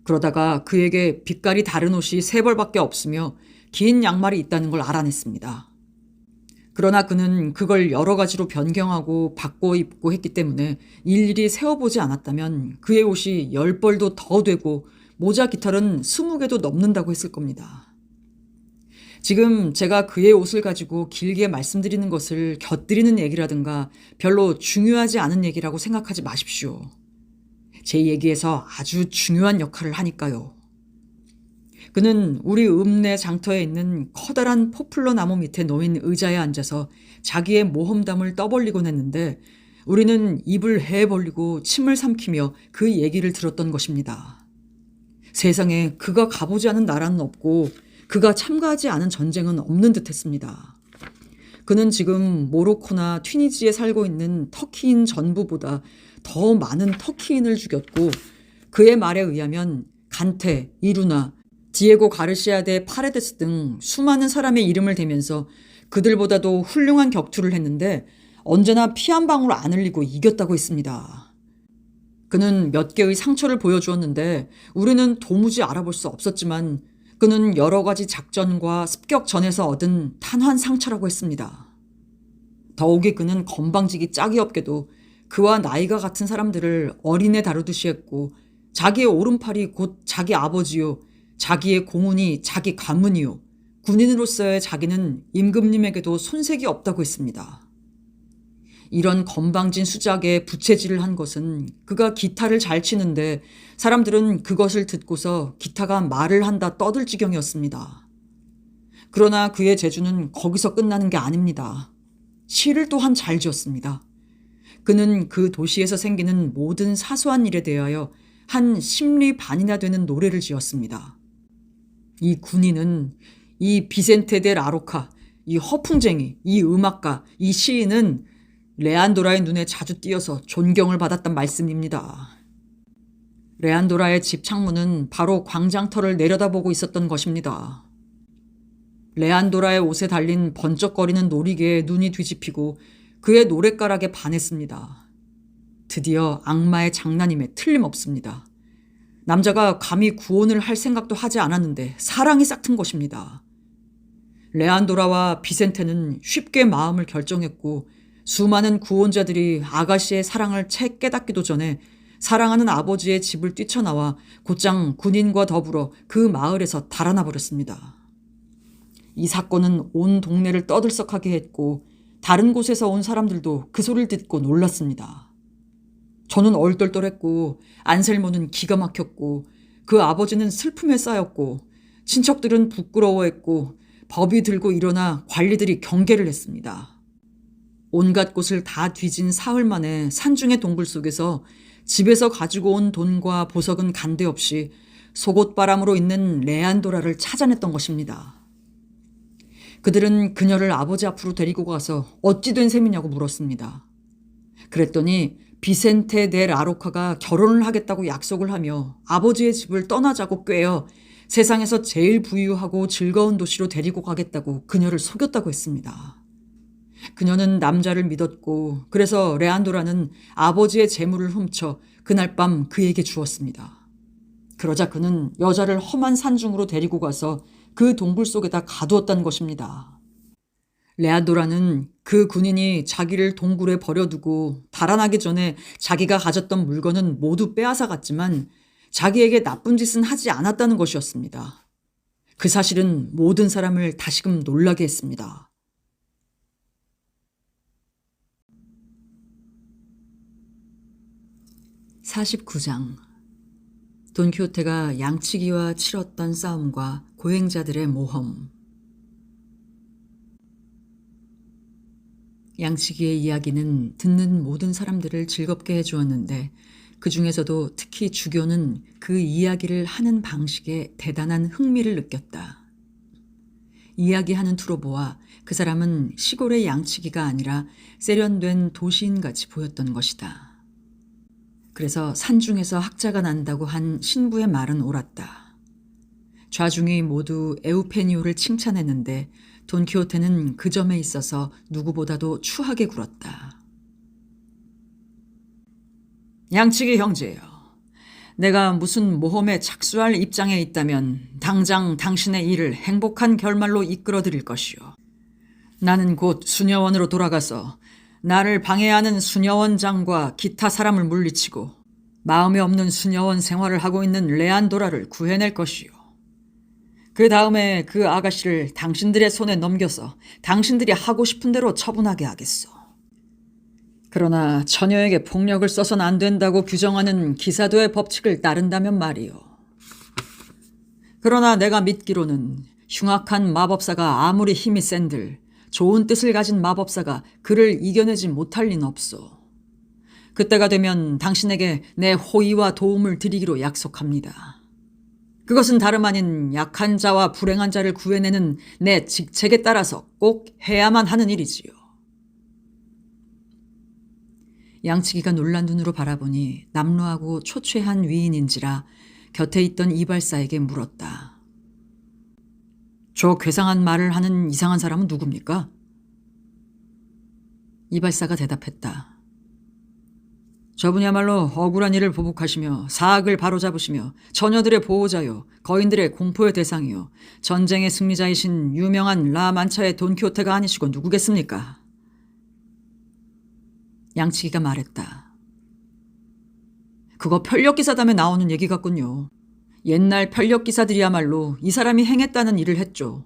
[SPEAKER 2] 그러다가 그에게 빛깔이 다른 옷이 3벌밖에 없으며 긴 양말이 있다는 걸 알아냈습니다. 그러나 그는 그걸 여러 가지로 변경하고 바꿔 입고 했기 때문에 일일이 세워보지 않았다면 그의 옷이 10벌도 더 되고 모자 깃털은 20개도 넘는다고 했을 겁니다. 지금 제가 그의 옷을 가지고 길게 말씀드리는 것을 곁들이는 얘기라든가 별로 중요하지 않은 얘기라고 생각하지 마십시오. 제 얘기에서 아주 중요한 역할을 하니까요. 그는 우리 읍내 장터에 있는 커다란 포플러 나무 밑에 놓인 의자에 앉아서 자기의 모험담을 떠벌리곤 했는데 우리는 입을 해 벌리고 침을 삼키며 그 얘기를 들었던 것입니다. 세상에 그가 가보지 않은 나라는 없고 그가 참가하지 않은 전쟁은 없는 듯 했습니다. 그는 지금 모로코나 튀니지에 살고 있는 터키인 전부보다 더 많은 터키인을 죽였고 그의 말에 의하면 간테, 이루나, 디에고 가르시아 데 파레데스 등 수많은 사람의 이름을 대면서 그들보다도 훌륭한 격투를 했는데 언제나 피 한 방울 안 흘리고 이겼다고 했습니다. 그는 몇 개의 상처를 보여주었는데 우리는 도무지 알아볼 수 없었지만 그는 여러 가지 작전과 습격전에서 얻은 탄환 상처라고 했습니다. 더욱이 그는 건방지기 짝이 없게도 그와 나이가 같은 사람들을 어린애 다루듯이 했고 자기의 오른팔이 곧 자기 아버지요 자기의 공훈이 자기 가문이요 군인으로서의 자기는 임금님에게도 손색이 없다고 했습니다. 이런 건방진 수작에 부채질을 한 것은 그가 기타를 잘 치는데 사람들은 그것을 듣고서 기타가 말을 한다 떠들 지경이었습니다. 그러나 그의 재주는 거기서 끝나는 게 아닙니다. 시를 또한 잘 지었습니다. 그는 그 도시에서 생기는 모든 사소한 일에 대하여 한 심리 반이나 되는 노래를 지었습니다. 이 군인은, 이 비센테 데 라로카, 이 허풍쟁이, 이 음악가, 이 시인은 레안도라의 눈에 자주 띄어서 존경을 받았단 말씀입니다. 레안도라의 집 창문은 바로 광장터를 내려다보고 있었던 것입니다. 레안도라의 옷에 달린 번쩍거리는 놀이개에 눈이 뒤집히고 그의 노랫가락에 반했습니다. 드디어 악마의 장난임에 틀림없습니다. 남자가 감히 구원을 할 생각도 하지 않았는데 사랑이 싹튼 것입니다. 레안도라와 비센테는 쉽게 마음을 결정했고 수많은 구원자들이 아가씨의 사랑을 채 깨닫기도 전에 사랑하는 아버지의 집을 뛰쳐나와 곧장 군인과 더불어 그 마을에서 달아나 버렸습니다. 이 사건은 온 동네를 떠들썩하게 했고 다른 곳에서 온 사람들도 그 소리를 듣고 놀랐습니다. 저는 얼떨떨했고 안셀모는 기가 막혔고 그 아버지는 슬픔에 쌓였고 친척들은 부끄러워했고 법이 들고 일어나 관리들이 경계를 했습니다. 온갖 곳을 다 뒤진 사흘 만에 산중의 동굴 속에서 집에서 가지고 온 돈과 보석은 간데 없이 속옷바람으로 있는 레안도라를 찾아냈던 것입니다. 그들은 그녀를 아버지 앞으로 데리고 가서 어찌 된 셈이냐고 물었습니다. 그랬더니 비센테 데 라로카가 결혼을 하겠다고 약속을 하며 아버지의 집을 떠나자고 꾀어 세상에서 제일 부유하고 즐거운 도시로 데리고 가겠다고 그녀를 속였다고 했습니다. 그녀는 남자를 믿었고 그래서 레안도라는 아버지의 재물을 훔쳐 그날 밤 그에게 주었습니다. 그러자 그는 여자를 험한 산중으로 데리고 가서 그 동굴 속에다 가두었다는 것입니다. 레안도라는 그 군인이 자기를 동굴에 버려두고 달아나기 전에 자기가 가졌던 물건은 모두 빼앗아 갔지만 자기에게 나쁜 짓은 하지 않았다는 것이었습니다. 그 사실은 모든 사람을 다시금 놀라게 했습니다. (49장) 돈키호테가 양치기와 치렀던 싸움과 고행자들의 모험. 양치기의 이야기는 듣는 모든 사람들을 즐겁게 해주었는데 그 중에서도 특히 주교는 그 이야기를 하는 방식에 대단한 흥미를 느꼈다. 이야기하는 투로 보아 그 사람은 시골의 양치기가 아니라 세련된 도시인같이 보였던 것이다. 그래서 산중에서 학자가 난다고 한 신부의 말은 옳았다. 좌중이 모두 에우페니오를 칭찬했는데 돈키호테는 그 점에 있어서 누구보다도 추하게 굴었다. 양치기 형제여, 내가 무슨 모험에 착수할 입장에 있다면 당장 당신의 일을 행복한 결말로 이끌어드릴 것이요. 나는 곧 수녀원으로 돌아가서 나를 방해하는 수녀원장과 기타 사람을 물리치고 마음에 없는 수녀원 생활을 하고 있는 레안도라를 구해낼 것이요. 그 다음에 그 아가씨를 당신들의 손에 넘겨서 당신들이 하고 싶은 대로 처분하게 하겠소. 그러나 처녀에게 폭력을 써선 안 된다고 규정하는 기사도의 법칙을 따른다면 말이요. 그러나 내가 믿기로는 흉악한 마법사가 아무리 힘이 센들 좋은 뜻을 가진 마법사가 그를 이겨내지 못할 리는 없소. 그때가 되면 당신에게 내 호의와 도움을 드리기로 약속합니다. 그것은 다름 아닌 약한 자와 불행한 자를 구해내는 내 직책에 따라서 꼭 해야만 하는 일이지요. 양치기가 놀란 눈으로 바라보니 남루하고 초췌한 위인인지라 곁에 있던 이발사에게 물었다. 저 괴상한 말을 하는 이상한 사람은 누굽니까? 이발사가 대답했다. 저분이야말로 억울한 일을 보복하시며 사악을 바로잡으시며 처녀들의 보호자요 거인들의 공포의 대상이요 전쟁의 승리자이신 유명한 라만차의 돈키호테가 아니시고 누구겠습니까? 양치기가 말했다. 그거 편력기사담에 나오는 얘기 같군요. 옛날 편력기사들이야말로 이 사람이 행했다는 일을 했죠.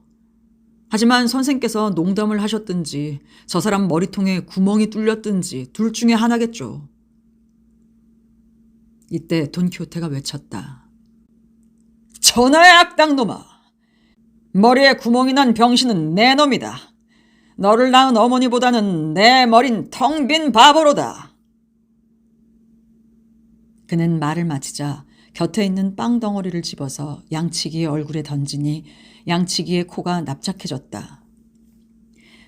[SPEAKER 2] 하지만 선생께서 농담을 하셨든지 저 사람 머리통에 구멍이 뚫렸든지 둘 중에 하나겠죠. 이때 돈키호테가 외쳤다. 천하의 악당놈아! 머리에 구멍이 난 병신은 내 놈이다. 너를 낳은 어머니보다는 내 머린 텅 빈 바보로다. 그는 말을 마치자 곁에 있는 빵 덩어리를 집어서 양치기의 얼굴에 던지니 양치기의 코가 납작해졌다.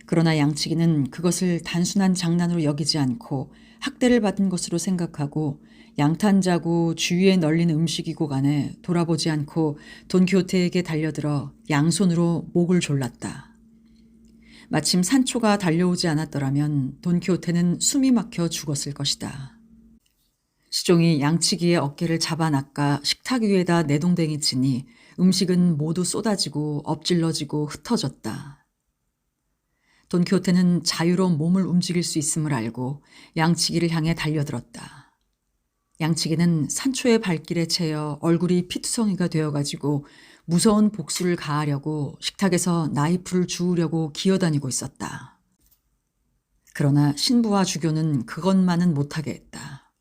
[SPEAKER 2] 그러나 양치기는 그것을 단순한 장난으로 여기지 않고 학대를 받은 것으로 생각하고 양탄자고 주위에 널린 음식이고 간에 돌아보지 않고 돈키호테에게 달려들어 양손으로 목을 졸랐다. 마침 산초가 달려오지 않았더라면 돈키호테는 숨이 막혀 죽었을 것이다. 시종이 양치기의 어깨를 잡아 낚아 식탁 위에다 내동댕이 치니 음식은 모두 쏟아지고 엎질러지고 흩어졌다. 돈키호테는 자유로 몸을 움직일 수 있음을 알고 양치기를 향해 달려들었다. 양치기는 산초의 발길에 채여 얼굴이 피투성이가 되어가지고 무서운 복수를 가하려고 식탁에서 나이프를 주우려고 기어다니고 있었다. 그러나 신부와 주교는 그것만은 못하게 했다.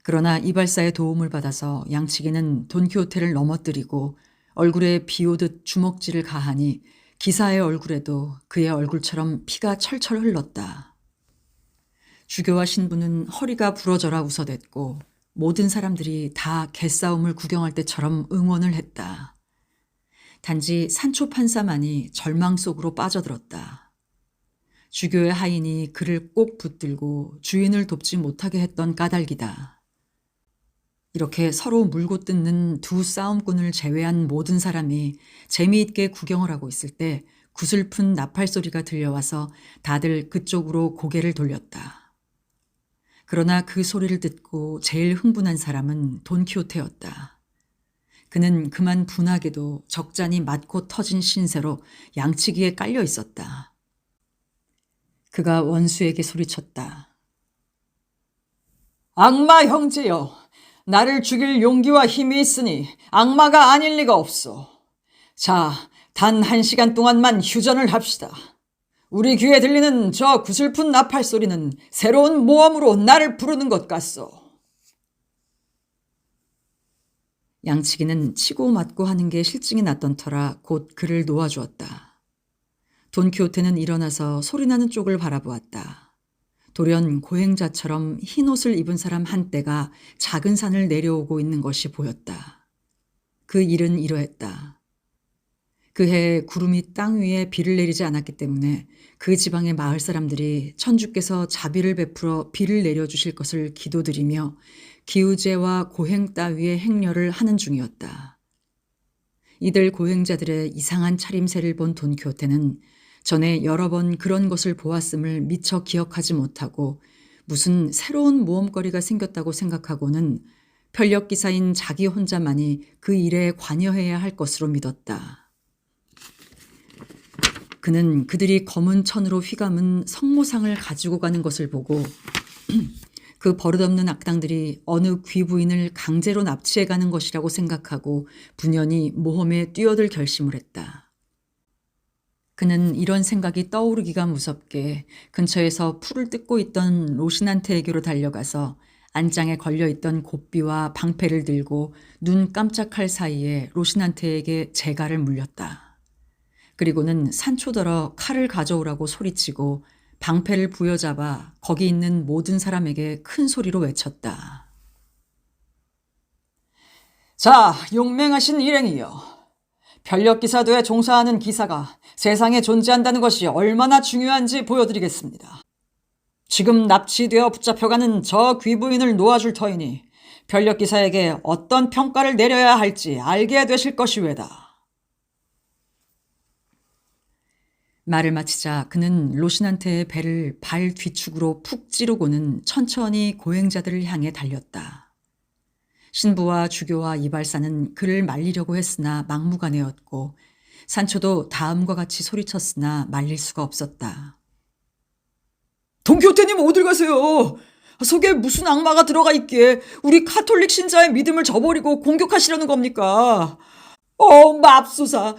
[SPEAKER 1] 그러나 이발사의 도움을 받아서 양치기는 돈키호테를 넘어뜨리고 얼굴에 비 오듯 주먹질을 가하니 기사의 얼굴에도 그의 얼굴처럼 피가 철철 흘렀다. 주교와 신부는 허리가 부러져라 웃어댔고 모든 사람들이 다 개싸움을 구경할 때처럼 응원을 했다. 단지 산초 판사만이 절망 속으로 빠져들었다. 주교의 하인이 그를 꼭 붙들고 주인을 돕지 못하게 했던 까닭이다. 이렇게 서로 물고 뜯는 두 싸움꾼을 제외한 모든 사람이 재미있게 구경을 하고 있을 때 구슬픈 나팔 소리가 들려와서 다들 그쪽으로 고개를 돌렸다. 그러나 그 소리를 듣고 제일 흥분한 사람은 돈키호테였다. 그는 그만 분하게도 적잖이 맞고 터진 신세로 양치기에 깔려 있었다. 그가 원수에게 소리쳤다.
[SPEAKER 2] 악마 형제여, 나를 죽일 용기와 힘이 있으니 악마가 아닐 리가 없소. 자, 단 1시간 동안만 휴전을 합시다. 우리 귀에 들리는 저 구슬픈 나팔 소리는 새로운 모험으로 나를 부르는 것 같소.
[SPEAKER 1] 양치기는 치고 맞고 하는 게 실증이 났던 터라 곧 그를 놓아주었다. 돈키호테는 일어나서 소리나는 쪽을 바라보았다. 돌연 고행자처럼 흰 옷을 입은 사람 한떼가 작은 산을 내려오고 있는 것이 보였다. 그 일은 이러했다. 그해 구름이 땅 위에 비를 내리지 않았기 때문에 그 지방의 마을 사람들이 천주께서 자비를 베풀어 비를 내려주실 것을 기도드리며 기우제와 고행 따위의 행렬을 하는 중이었다. 이들 고행자들의 이상한 차림새를 본 돈키호테는 전에 여러 번 그런 것을 보았음을 미처 기억하지 못하고 무슨 새로운 모험거리가 생겼다고 생각하고는 편력기사인 자기 혼자만이 그 일에 관여해야 할 것으로 믿었다. 그는 그들이 검은 천으로 휘감은 성모상을 가지고 가는 것을 보고 그 버릇없는 악당들이 어느 귀부인을 강제로 납치해 가는 것이라고 생각하고 분연히 모험에 뛰어들 결심을 했다. 그는 이런 생각이 떠오르기가 무섭게 근처에서 풀을 뜯고 있던 로신한테에게로 달려가서 안장에 걸려있던 고삐와 방패를 들고 눈 깜짝할 사이에 로신한테에게 재갈을 물렸다. 그리고는 산초더러 칼을 가져오라고 소리치고 방패를 부여잡아 거기 있는 모든 사람에게 큰 소리로 외쳤다.
[SPEAKER 2] 자, 용맹하신 일행이여. 편력기사도에 종사하는 기사가 세상에 존재한다는 것이 얼마나 중요한지 보여드리겠습니다. 지금 납치되어 붙잡혀가는 저 귀부인을 놓아줄 터이니 편력기사에게 어떤 평가를 내려야 할지 알게 되실 것이외다.
[SPEAKER 1] 말을 마치자 그는 로신한테의 배를 발 뒤축으로 푹 찌르고는 천천히 고행자들을 향해 달렸다. 신부와 주교와 이발사는 그를 말리려고 했으나 막무가내였고 산초도 다음과 같이 소리쳤으나 말릴 수가 없었다.
[SPEAKER 2] 돈키호테님 어딜 가세요? 속에 무슨 악마가 들어가 있기에 우리 카톨릭 신자의 믿음을 저버리고 공격하시려는 겁니까? 맙소사.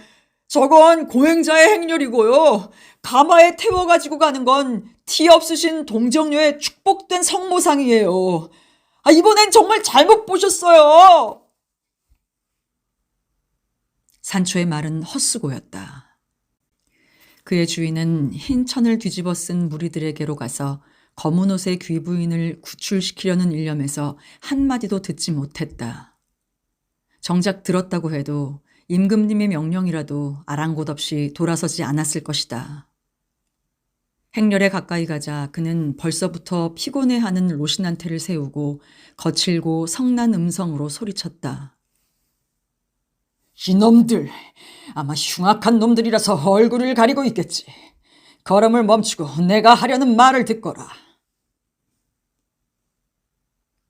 [SPEAKER 2] 저건 고행자의 행렬이고요. 가마에 태워가지고 가는 건 티 없으신 동정녀의 축복된 성모상이에요. 이번엔 정말 잘못 보셨어요.
[SPEAKER 1] 산초의 말은 헛수고였다. 그의 주인은 흰 천을 뒤집어 쓴 무리들에게로 가서 검은 옷의 귀부인을 구출시키려는 일념에서 한마디도 듣지 못했다. 정작 들었다고 해도 임금님의 명령이라도 아랑곳 없이 돌아서지 않았을 것이다. 행렬에 가까이 가자 그는 벌써부터 피곤해하는 로신한테를 세우고 거칠고 성난 음성으로 소리쳤다.
[SPEAKER 2] 이놈들, 아마 흉악한 놈들이라서 얼굴을 가리고 있겠지. 걸음을 멈추고 내가 하려는 말을 듣거라.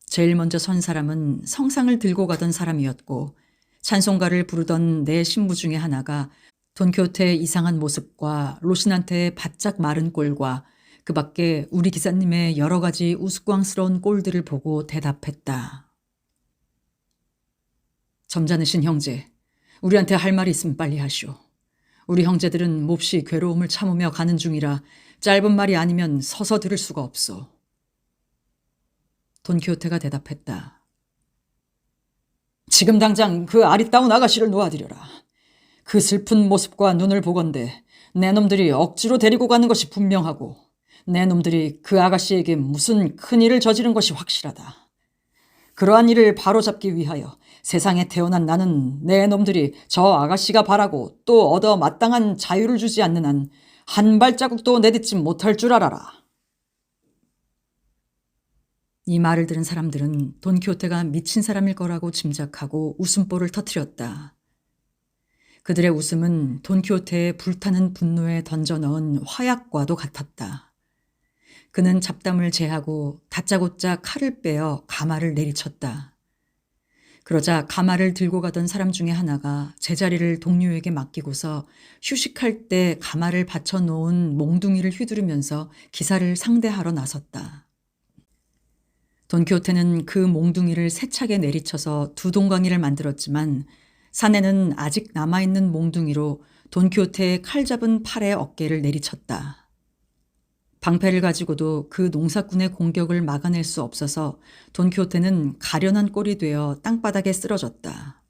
[SPEAKER 1] 제일 먼저 선 사람은 성상을 들고 가던 사람이었고 찬송가를 부르던 네 신부 중에 하나가 돈키호테의 이상한 모습과 로신한테의 바짝 마른 꼴과 그 밖에 우리 기사님의 여러 가지 우스꽝스러운 꼴들을 보고 대답했다. 점잖으신 형제, 우리한테 할 말이 있으면 빨리 하시오. 우리 형제들은 몹시 괴로움을 참으며 가는 중이라 짧은 말이 아니면 서서 들을 수가 없소. 돈키호테가 대답했다.
[SPEAKER 2] 지금 당장 그 아리따운 아가씨를 놓아드려라. 그 슬픈 모습과 눈을 보건대 내 놈들이 억지로 데리고 가는 것이 분명하고 내 놈들이 그 아가씨에게 무슨 큰일을 저지른 것이 확실하다. 그러한 일을 바로잡기 위하여 세상에 태어난 나는 내 놈들이 저 아가씨가 바라고 또 얻어 마땅한 자유를 주지 않는 한 한 발자국도 내딛지 못할 줄 알아라.
[SPEAKER 1] 이 말을 들은 사람들은 돈키호테가 미친 사람일 거라고 짐작하고 웃음보를 터뜨렸다. 그들의 웃음은 돈키호테의 불타는 분노에 던져넣은 화약과도 같았다. 그는 잡담을 제하고 다짜고짜 칼을 빼어 가마를 내리쳤다. 그러자 가마를 들고 가던 사람 중에 하나가 제자리를 동료에게 맡기고서 휴식할 때 가마를 받쳐놓은 몽둥이를 휘두르면서 기사를 상대하러 나섰다. 돈키호테는 그 몽둥이를 세차게 내리쳐서 두 동강이를 만들었지만 사내는 아직 남아있는 몽둥이로 돈키호테의 칼 잡은 팔의 어깨를 내리쳤다. 방패를 가지고도 그 농사꾼의 공격을 막아낼 수 없어서 돈키호테는 가련한 꼴이 되어 땅바닥에 쓰러졌다.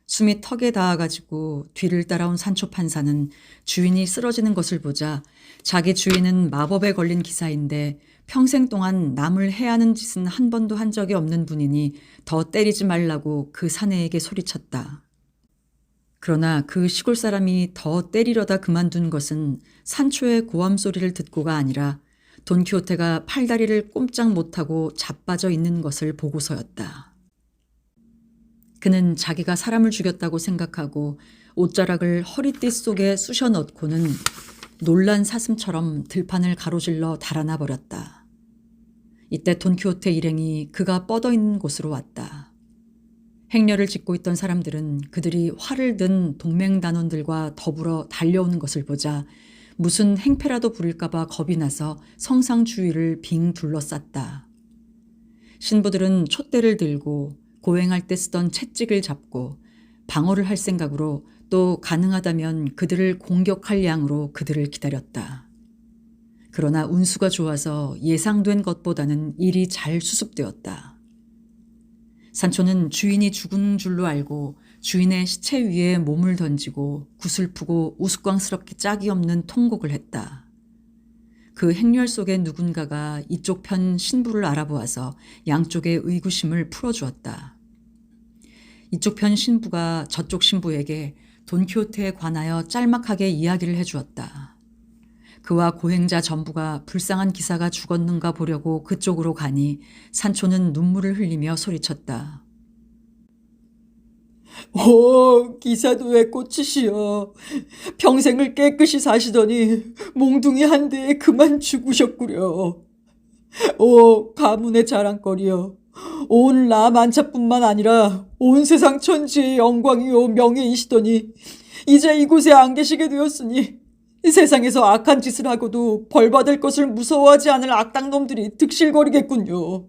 [SPEAKER 1] 숨이 턱에 닿아가지고 뒤를 따라온 산초 판사는 주인이 쓰러지는 것을 보자 자기 주인은 마법에 걸린 기사인데 평생 동안 남을 해하는 짓은 한 번도 한 적이 없는 분이니 더 때리지 말라고 그 사내에게 소리쳤다. 그러나 그 시골 사람이 더 때리려다 그만둔 것은 산초의 고함 소리를 듣고가 아니라 돈키호테가 팔다리를 꼼짝 못하고 자빠져 있는 것을 보고서였다. 그는 자기가 사람을 죽였다고 생각하고 옷자락을 허리띠 속에 쑤셔 넣고는 놀란 사슴처럼 들판을 가로질러 달아나 버렸다. 이때 돈키호테 일행이 그가 뻗어 있는 곳으로 왔다. 행렬을 짓고 있던 사람들은 그들이 활을 든 동맹단원들과 더불어 달려오는 것을 보자 무슨 행패라도 부릴까봐 겁이 나서 성상 주위를 빙 둘러쌌다. 신부들은 촛대를 들고 고행할 때 쓰던 채찍을 잡고 방어를 할 생각으로 또 가능하다면 그들을 공격할 양으로 그들을 기다렸다. 그러나 운수가 좋아서 예상된 것보다는 일이 잘 수습되었다. 산초는 주인이 죽은 줄로 알고 주인의 시체 위에 몸을 던지고 구슬프고 우스꽝스럽게 짝이 없는 통곡을 했다. 그 행렬 속에 누군가가 이쪽 편 신부를 알아보아서 양쪽의 의구심을 풀어주었다. 이쪽 편 신부가 저쪽 신부에게 돈키호테에 관하여 짤막하게 이야기를 해주었다. 그와 고행자 전부가 불쌍한 기사가 죽었는가 보려고 그쪽으로 가니 산초는 눈물을 흘리며 소리쳤다.
[SPEAKER 2] 오, 기사도의 꽃이시여. 평생을 깨끗이 사시더니 몽둥이 한 대에 그만 죽으셨구려. 오, 가문의 자랑거리여. 온 라만차뿐만 아니라 온 세상 천지의 영광이요 명예이시더니 이제 이곳에 안 계시게 되었으니 이 세상에서 악한 짓을 하고도 벌받을 것을 무서워하지 않을 악당놈들이 득실거리겠군요.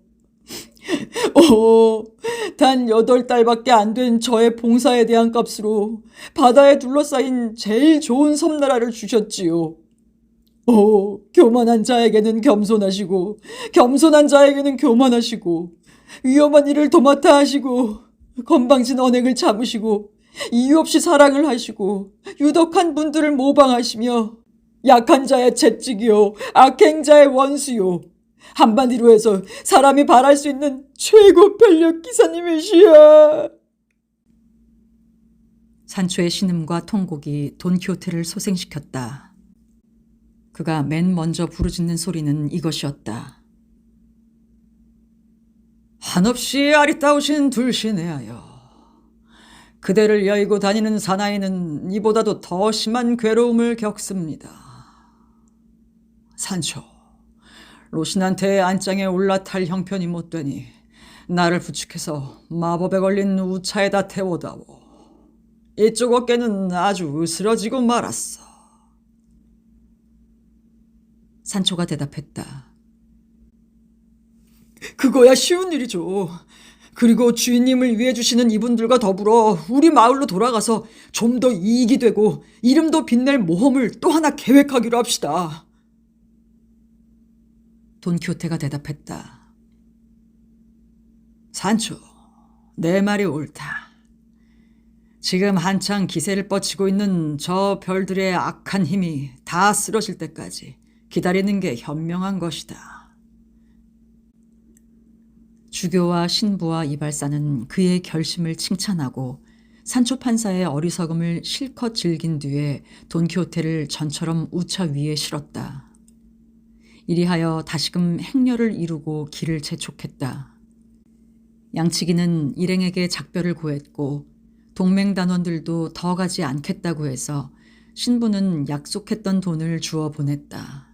[SPEAKER 2] 단 8달밖에 안 된 저의 봉사에 대한 값으로 바다에 둘러싸인 제일 좋은 섬나라를 주셨지요. 교만한 자에게는 겸손하시고 겸손한 자에게는 교만하시고 위험한 일을 도맡아 하시고 건방진 언행을 참으시고 이유 없이 사랑을 하시고 유덕한 분들을 모방하시며 약한 자의 채찍이요 악행자의 원수요 한마디로 해서 사람이 바랄 수 있는 최고 편력 기사님이시여.
[SPEAKER 1] 산초의 신음과 통곡이 돈키호테를 소생시켰다. 그가 맨 먼저 부르짖는 소리는 이것이었다.
[SPEAKER 2] 한없이 아리따우신 둘시내하여 그대를 여의고 다니는 사나이는 이보다도 더 심한 괴로움을 겪습니다. 산초, 로신한테의 안장에 올라탈 형편이 못되니 나를 부축해서 마법에 걸린 우차에다 태워다오. 이쪽 어깨는 아주 으스러지고 말았어.
[SPEAKER 1] 산초가 대답했다.
[SPEAKER 2] 그거야 쉬운 일이죠. 그리고 주인님을 위해 주시는 이분들과 더불어 우리 마을로 돌아가서 좀 더 이익이 되고 이름도 빛낼 모험을 또 하나 계획하기로 합시다.
[SPEAKER 1] 돈키호테가 대답했다.
[SPEAKER 2] 산초, 내 말이 옳다. 지금 한창 기세를 뻗치고 있는 저 별들의 악한 힘이 다 쓰러질 때까지 기다리는 게 현명한 것이다.
[SPEAKER 1] 주교와 신부와 이발사는 그의 결심을 칭찬하고 산초 판사의 어리석음을 실컷 즐긴 뒤에 돈키호테를 전처럼 우차 위에 실었다. 이리하여 다시금 행렬을 이루고 길을 재촉했다. 양치기는 일행에게 작별을 고했고 동맹단원들도 더 가지 않겠다고 해서 신부는 약속했던 돈을 주어 보냈다.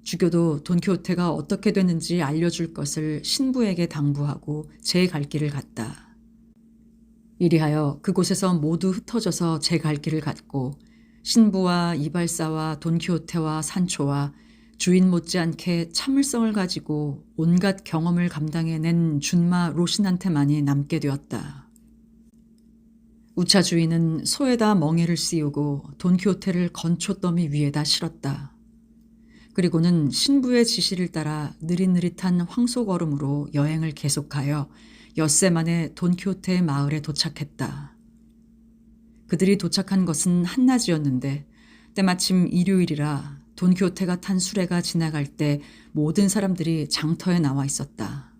[SPEAKER 1] 주교도 돈키호테가 어떻게 되는지 알려줄 것을 신부에게 당부하고 제 갈 길을 갔다. 이리하여 그곳에서 모두 흩어져서 제 갈 길을 갔고 신부와 이발사와 돈키호테와 산초와 주인 못지않게 참을성을 가지고 온갖 경험을 감당해낸 준마 로신한테만이 남게 되었다. 우차 주인은 소에다 멍에를 씌우고 돈키호테를 건초더미 위에다 실었다. 그리고는 신부의 지시를 따라 느릿느릿한 황소걸음으로 여행을 계속하여 엿새 만에 돈키호테의 마을에 도착했다. 그들이 도착한 것은 한낮이었는데 때마침 일요일이라 돈키호테가 탄 수레가 지나갈 때 모든 사람들이 장터에 나와 있었다.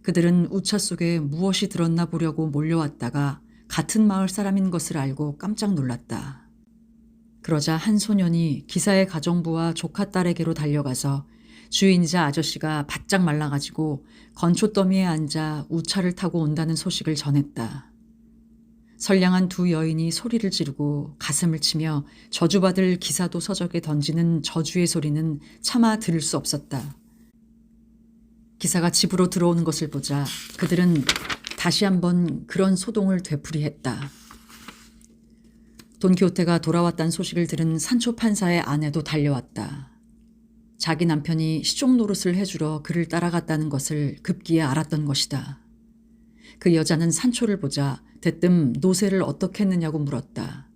[SPEAKER 1] 그들은 우차 속에 무엇이 들었나 보려고 몰려왔다가 같은 마을 사람인 것을 알고 깜짝 놀랐다. 그러자 한 소년이 기사의 가정부와 조카 딸에게로 달려가서 주인이자 아저씨가 바짝 말라가지고 건초더미에 앉아 우차를 타고 온다는 소식을 전했다. 선량한 두 여인이 소리를 지르고 가슴을 치며 저주받을 기사도 서적에 던지는 저주의 소리는 차마 들을 수 없었다. 기사가 집으로 들어오는 것을 보자 그들은 다시 한번 그런 소동을 되풀이했다. 돈키호테가 돌아왔다는 소식을 들은 산초 판사의 아내도 달려왔다. 자기 남편이 시종 노릇을 해주러 그를 따라갔다는 것을 급기에 알았던 것이다. 그 여자는 산초를 보자 대뜸 노새를 어떻게 했느냐고 물었다.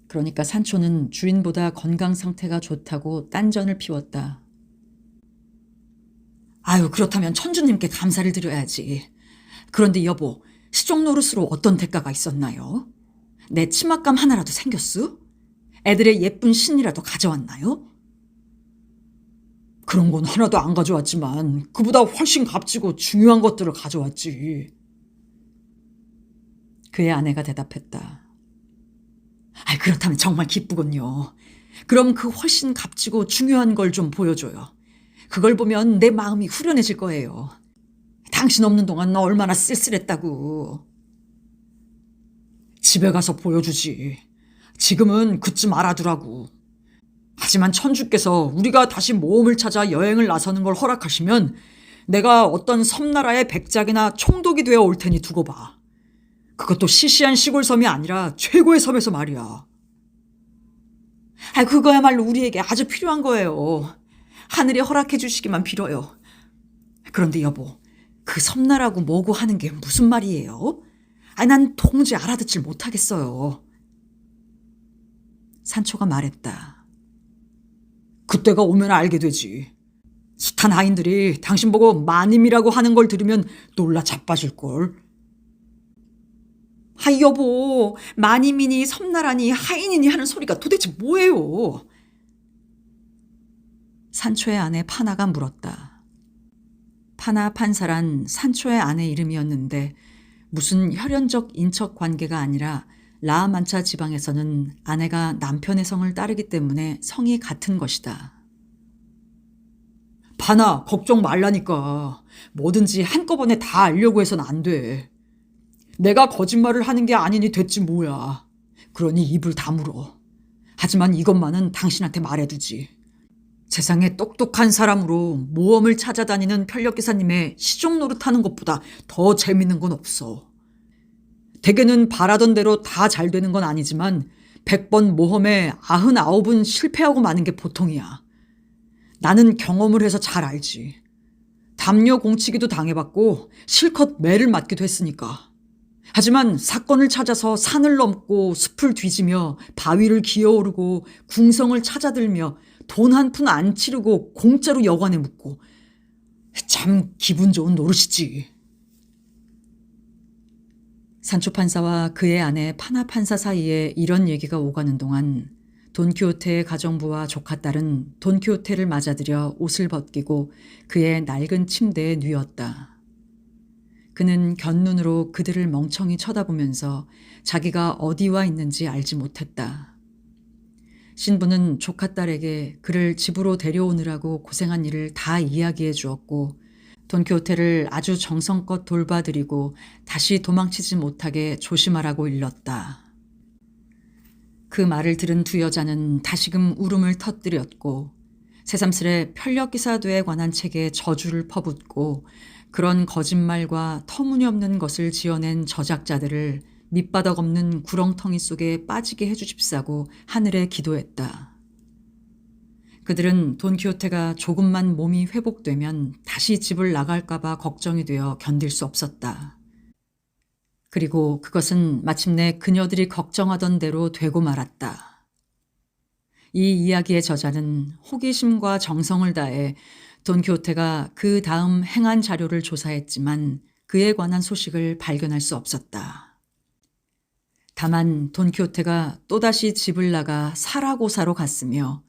[SPEAKER 1] 그러니까 산초는 주인보다 건강 상태가 좋다고 딴전을 피웠다.
[SPEAKER 2] 아유, 그렇다면 천주님께 감사를 드려야지. 그런데 여보, 시종 노릇으로 어떤 대가가 있었나요? 내 치맛감 하나라도 생겼어? 애들의 예쁜 신이라도 가져왔나요? 그런 건 하나도 안 가져왔지만 그보다 훨씬 값지고 중요한 것들을 가져왔지.
[SPEAKER 1] 그의 아내가 대답했다.
[SPEAKER 2] 아이, 그렇다면 정말 기쁘군요. 그럼 그 훨씬 값지고 중요한 걸 좀 보여줘요. 그걸 보면 내 마음이 후련해질 거예요. 당신 없는 동안 너 얼마나 쓸쓸했다고. 집에 가서 보여주지. 지금은 그쯤 알아두라고. 하지만 천주께서 우리가 다시 모험을 찾아 여행을 나서는 걸 허락하시면 내가 어떤 섬나라의 백작이나 총독이 되어 올 테니 두고 봐. 그것도 시시한 시골 섬이 아니라 최고의 섬에서 말이야. 아, 그거야말로 우리에게 아주 필요한 거예요. 하늘이 허락해 주시기만 빌어요. 그런데 여보, 그 섬나라고 뭐고 하는 게 무슨 말이에요? 난 도무지 알아듣질 못하겠어요.
[SPEAKER 1] 산초가 말했다.
[SPEAKER 2] 그때가 오면 알게 되지. 숱한 하인들이 당신 보고 마님이라고 하는 걸 들으면 놀라 자빠질걸. 아, 여보, 마님이니 섬나라니 하인이니 하는 소리가 도대체 뭐예요?
[SPEAKER 1] 산초의 아내 파나가 물었다. 파나 판사란 산초의 아내 이름이었는데 무슨 혈연적 인척 관계가 아니라 라만차 지방에서는 아내가 남편의 성을 따르기 때문에 성이 같은 것이다.
[SPEAKER 2] 파나, 걱정 말라니까. 뭐든지 한꺼번에 다 알려고 해선 안 돼. 내가 거짓말을 하는 게 아니니 됐지 뭐야. 그러니 입을 다물어. 하지만 이것만은 당신한테 말해두지. 세상에 똑똑한 사람으로 모험을 찾아다니는 편력기사님의 시종 노릇하는 것보다 더 재밌는 건 없어. 대개는 바라던 대로 다 잘 되는 건 아니지만 100번 모험에 99은 실패하고 마는 게 보통이야. 나는 경험을 해서 잘 알지. 담요 공치기도 당해봤고 실컷 매를 맞기도 했으니까. 하지만 사건을 찾아서 산을 넘고 숲을 뒤지며 바위를 기어오르고 궁성을 찾아들며 돈 한 푼 안 치르고 공짜로 여관에 묵고 참 기분 좋은 노릇이지.
[SPEAKER 1] 산초 판사와 그의 아내 파나 판사 사이에 이런 얘기가 오가는 동안 돈키호테의 가정부와 조카 딸은 돈키호테를 맞아들여 옷을 벗기고 그의 낡은 침대에 뉘었다. 그는 곁눈으로 그들을 멍청이 쳐다보면서 자기가 어디 와 있는지 알지 못했다. 신부는 조카 딸에게 그를 집으로 데려오느라고 고생한 일을 다 이야기해 주었고 돈키호테를 아주 정성껏 돌봐드리고 다시 도망치지 못하게 조심하라고 일렀다. 그 말을 들은 두 여자는 다시금 울음을 터뜨렸고 새삼스레 편력기사도에 관한 책에 저주를 퍼붓고 그런 거짓말과 터무니없는 것을 지어낸 저작자들을 밑바닥 없는 구렁텅이 속에 빠지게 해주십사고 하늘에 기도했다. 그들은 돈키호테가 조금만 몸이 회복되면 다시 집을 나갈까봐 걱정이 되어 견딜 수 없었다. 그리고 그것은 마침내 그녀들이 걱정하던 대로 되고 말았다. 이 이야기의 저자는 호기심과 정성을 다해 돈키호테가 그 다음 행한 자료를 조사했지만 그에 관한 소식을 발견할 수 없었다. 다만 돈키호테가 또다시 집을 나가 사라고사로 갔으며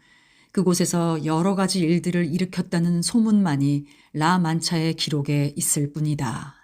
[SPEAKER 1] 그곳에서 여러 가지 일들을 일으켰다는 소문만이 라만차의 기록에 있을 뿐이다.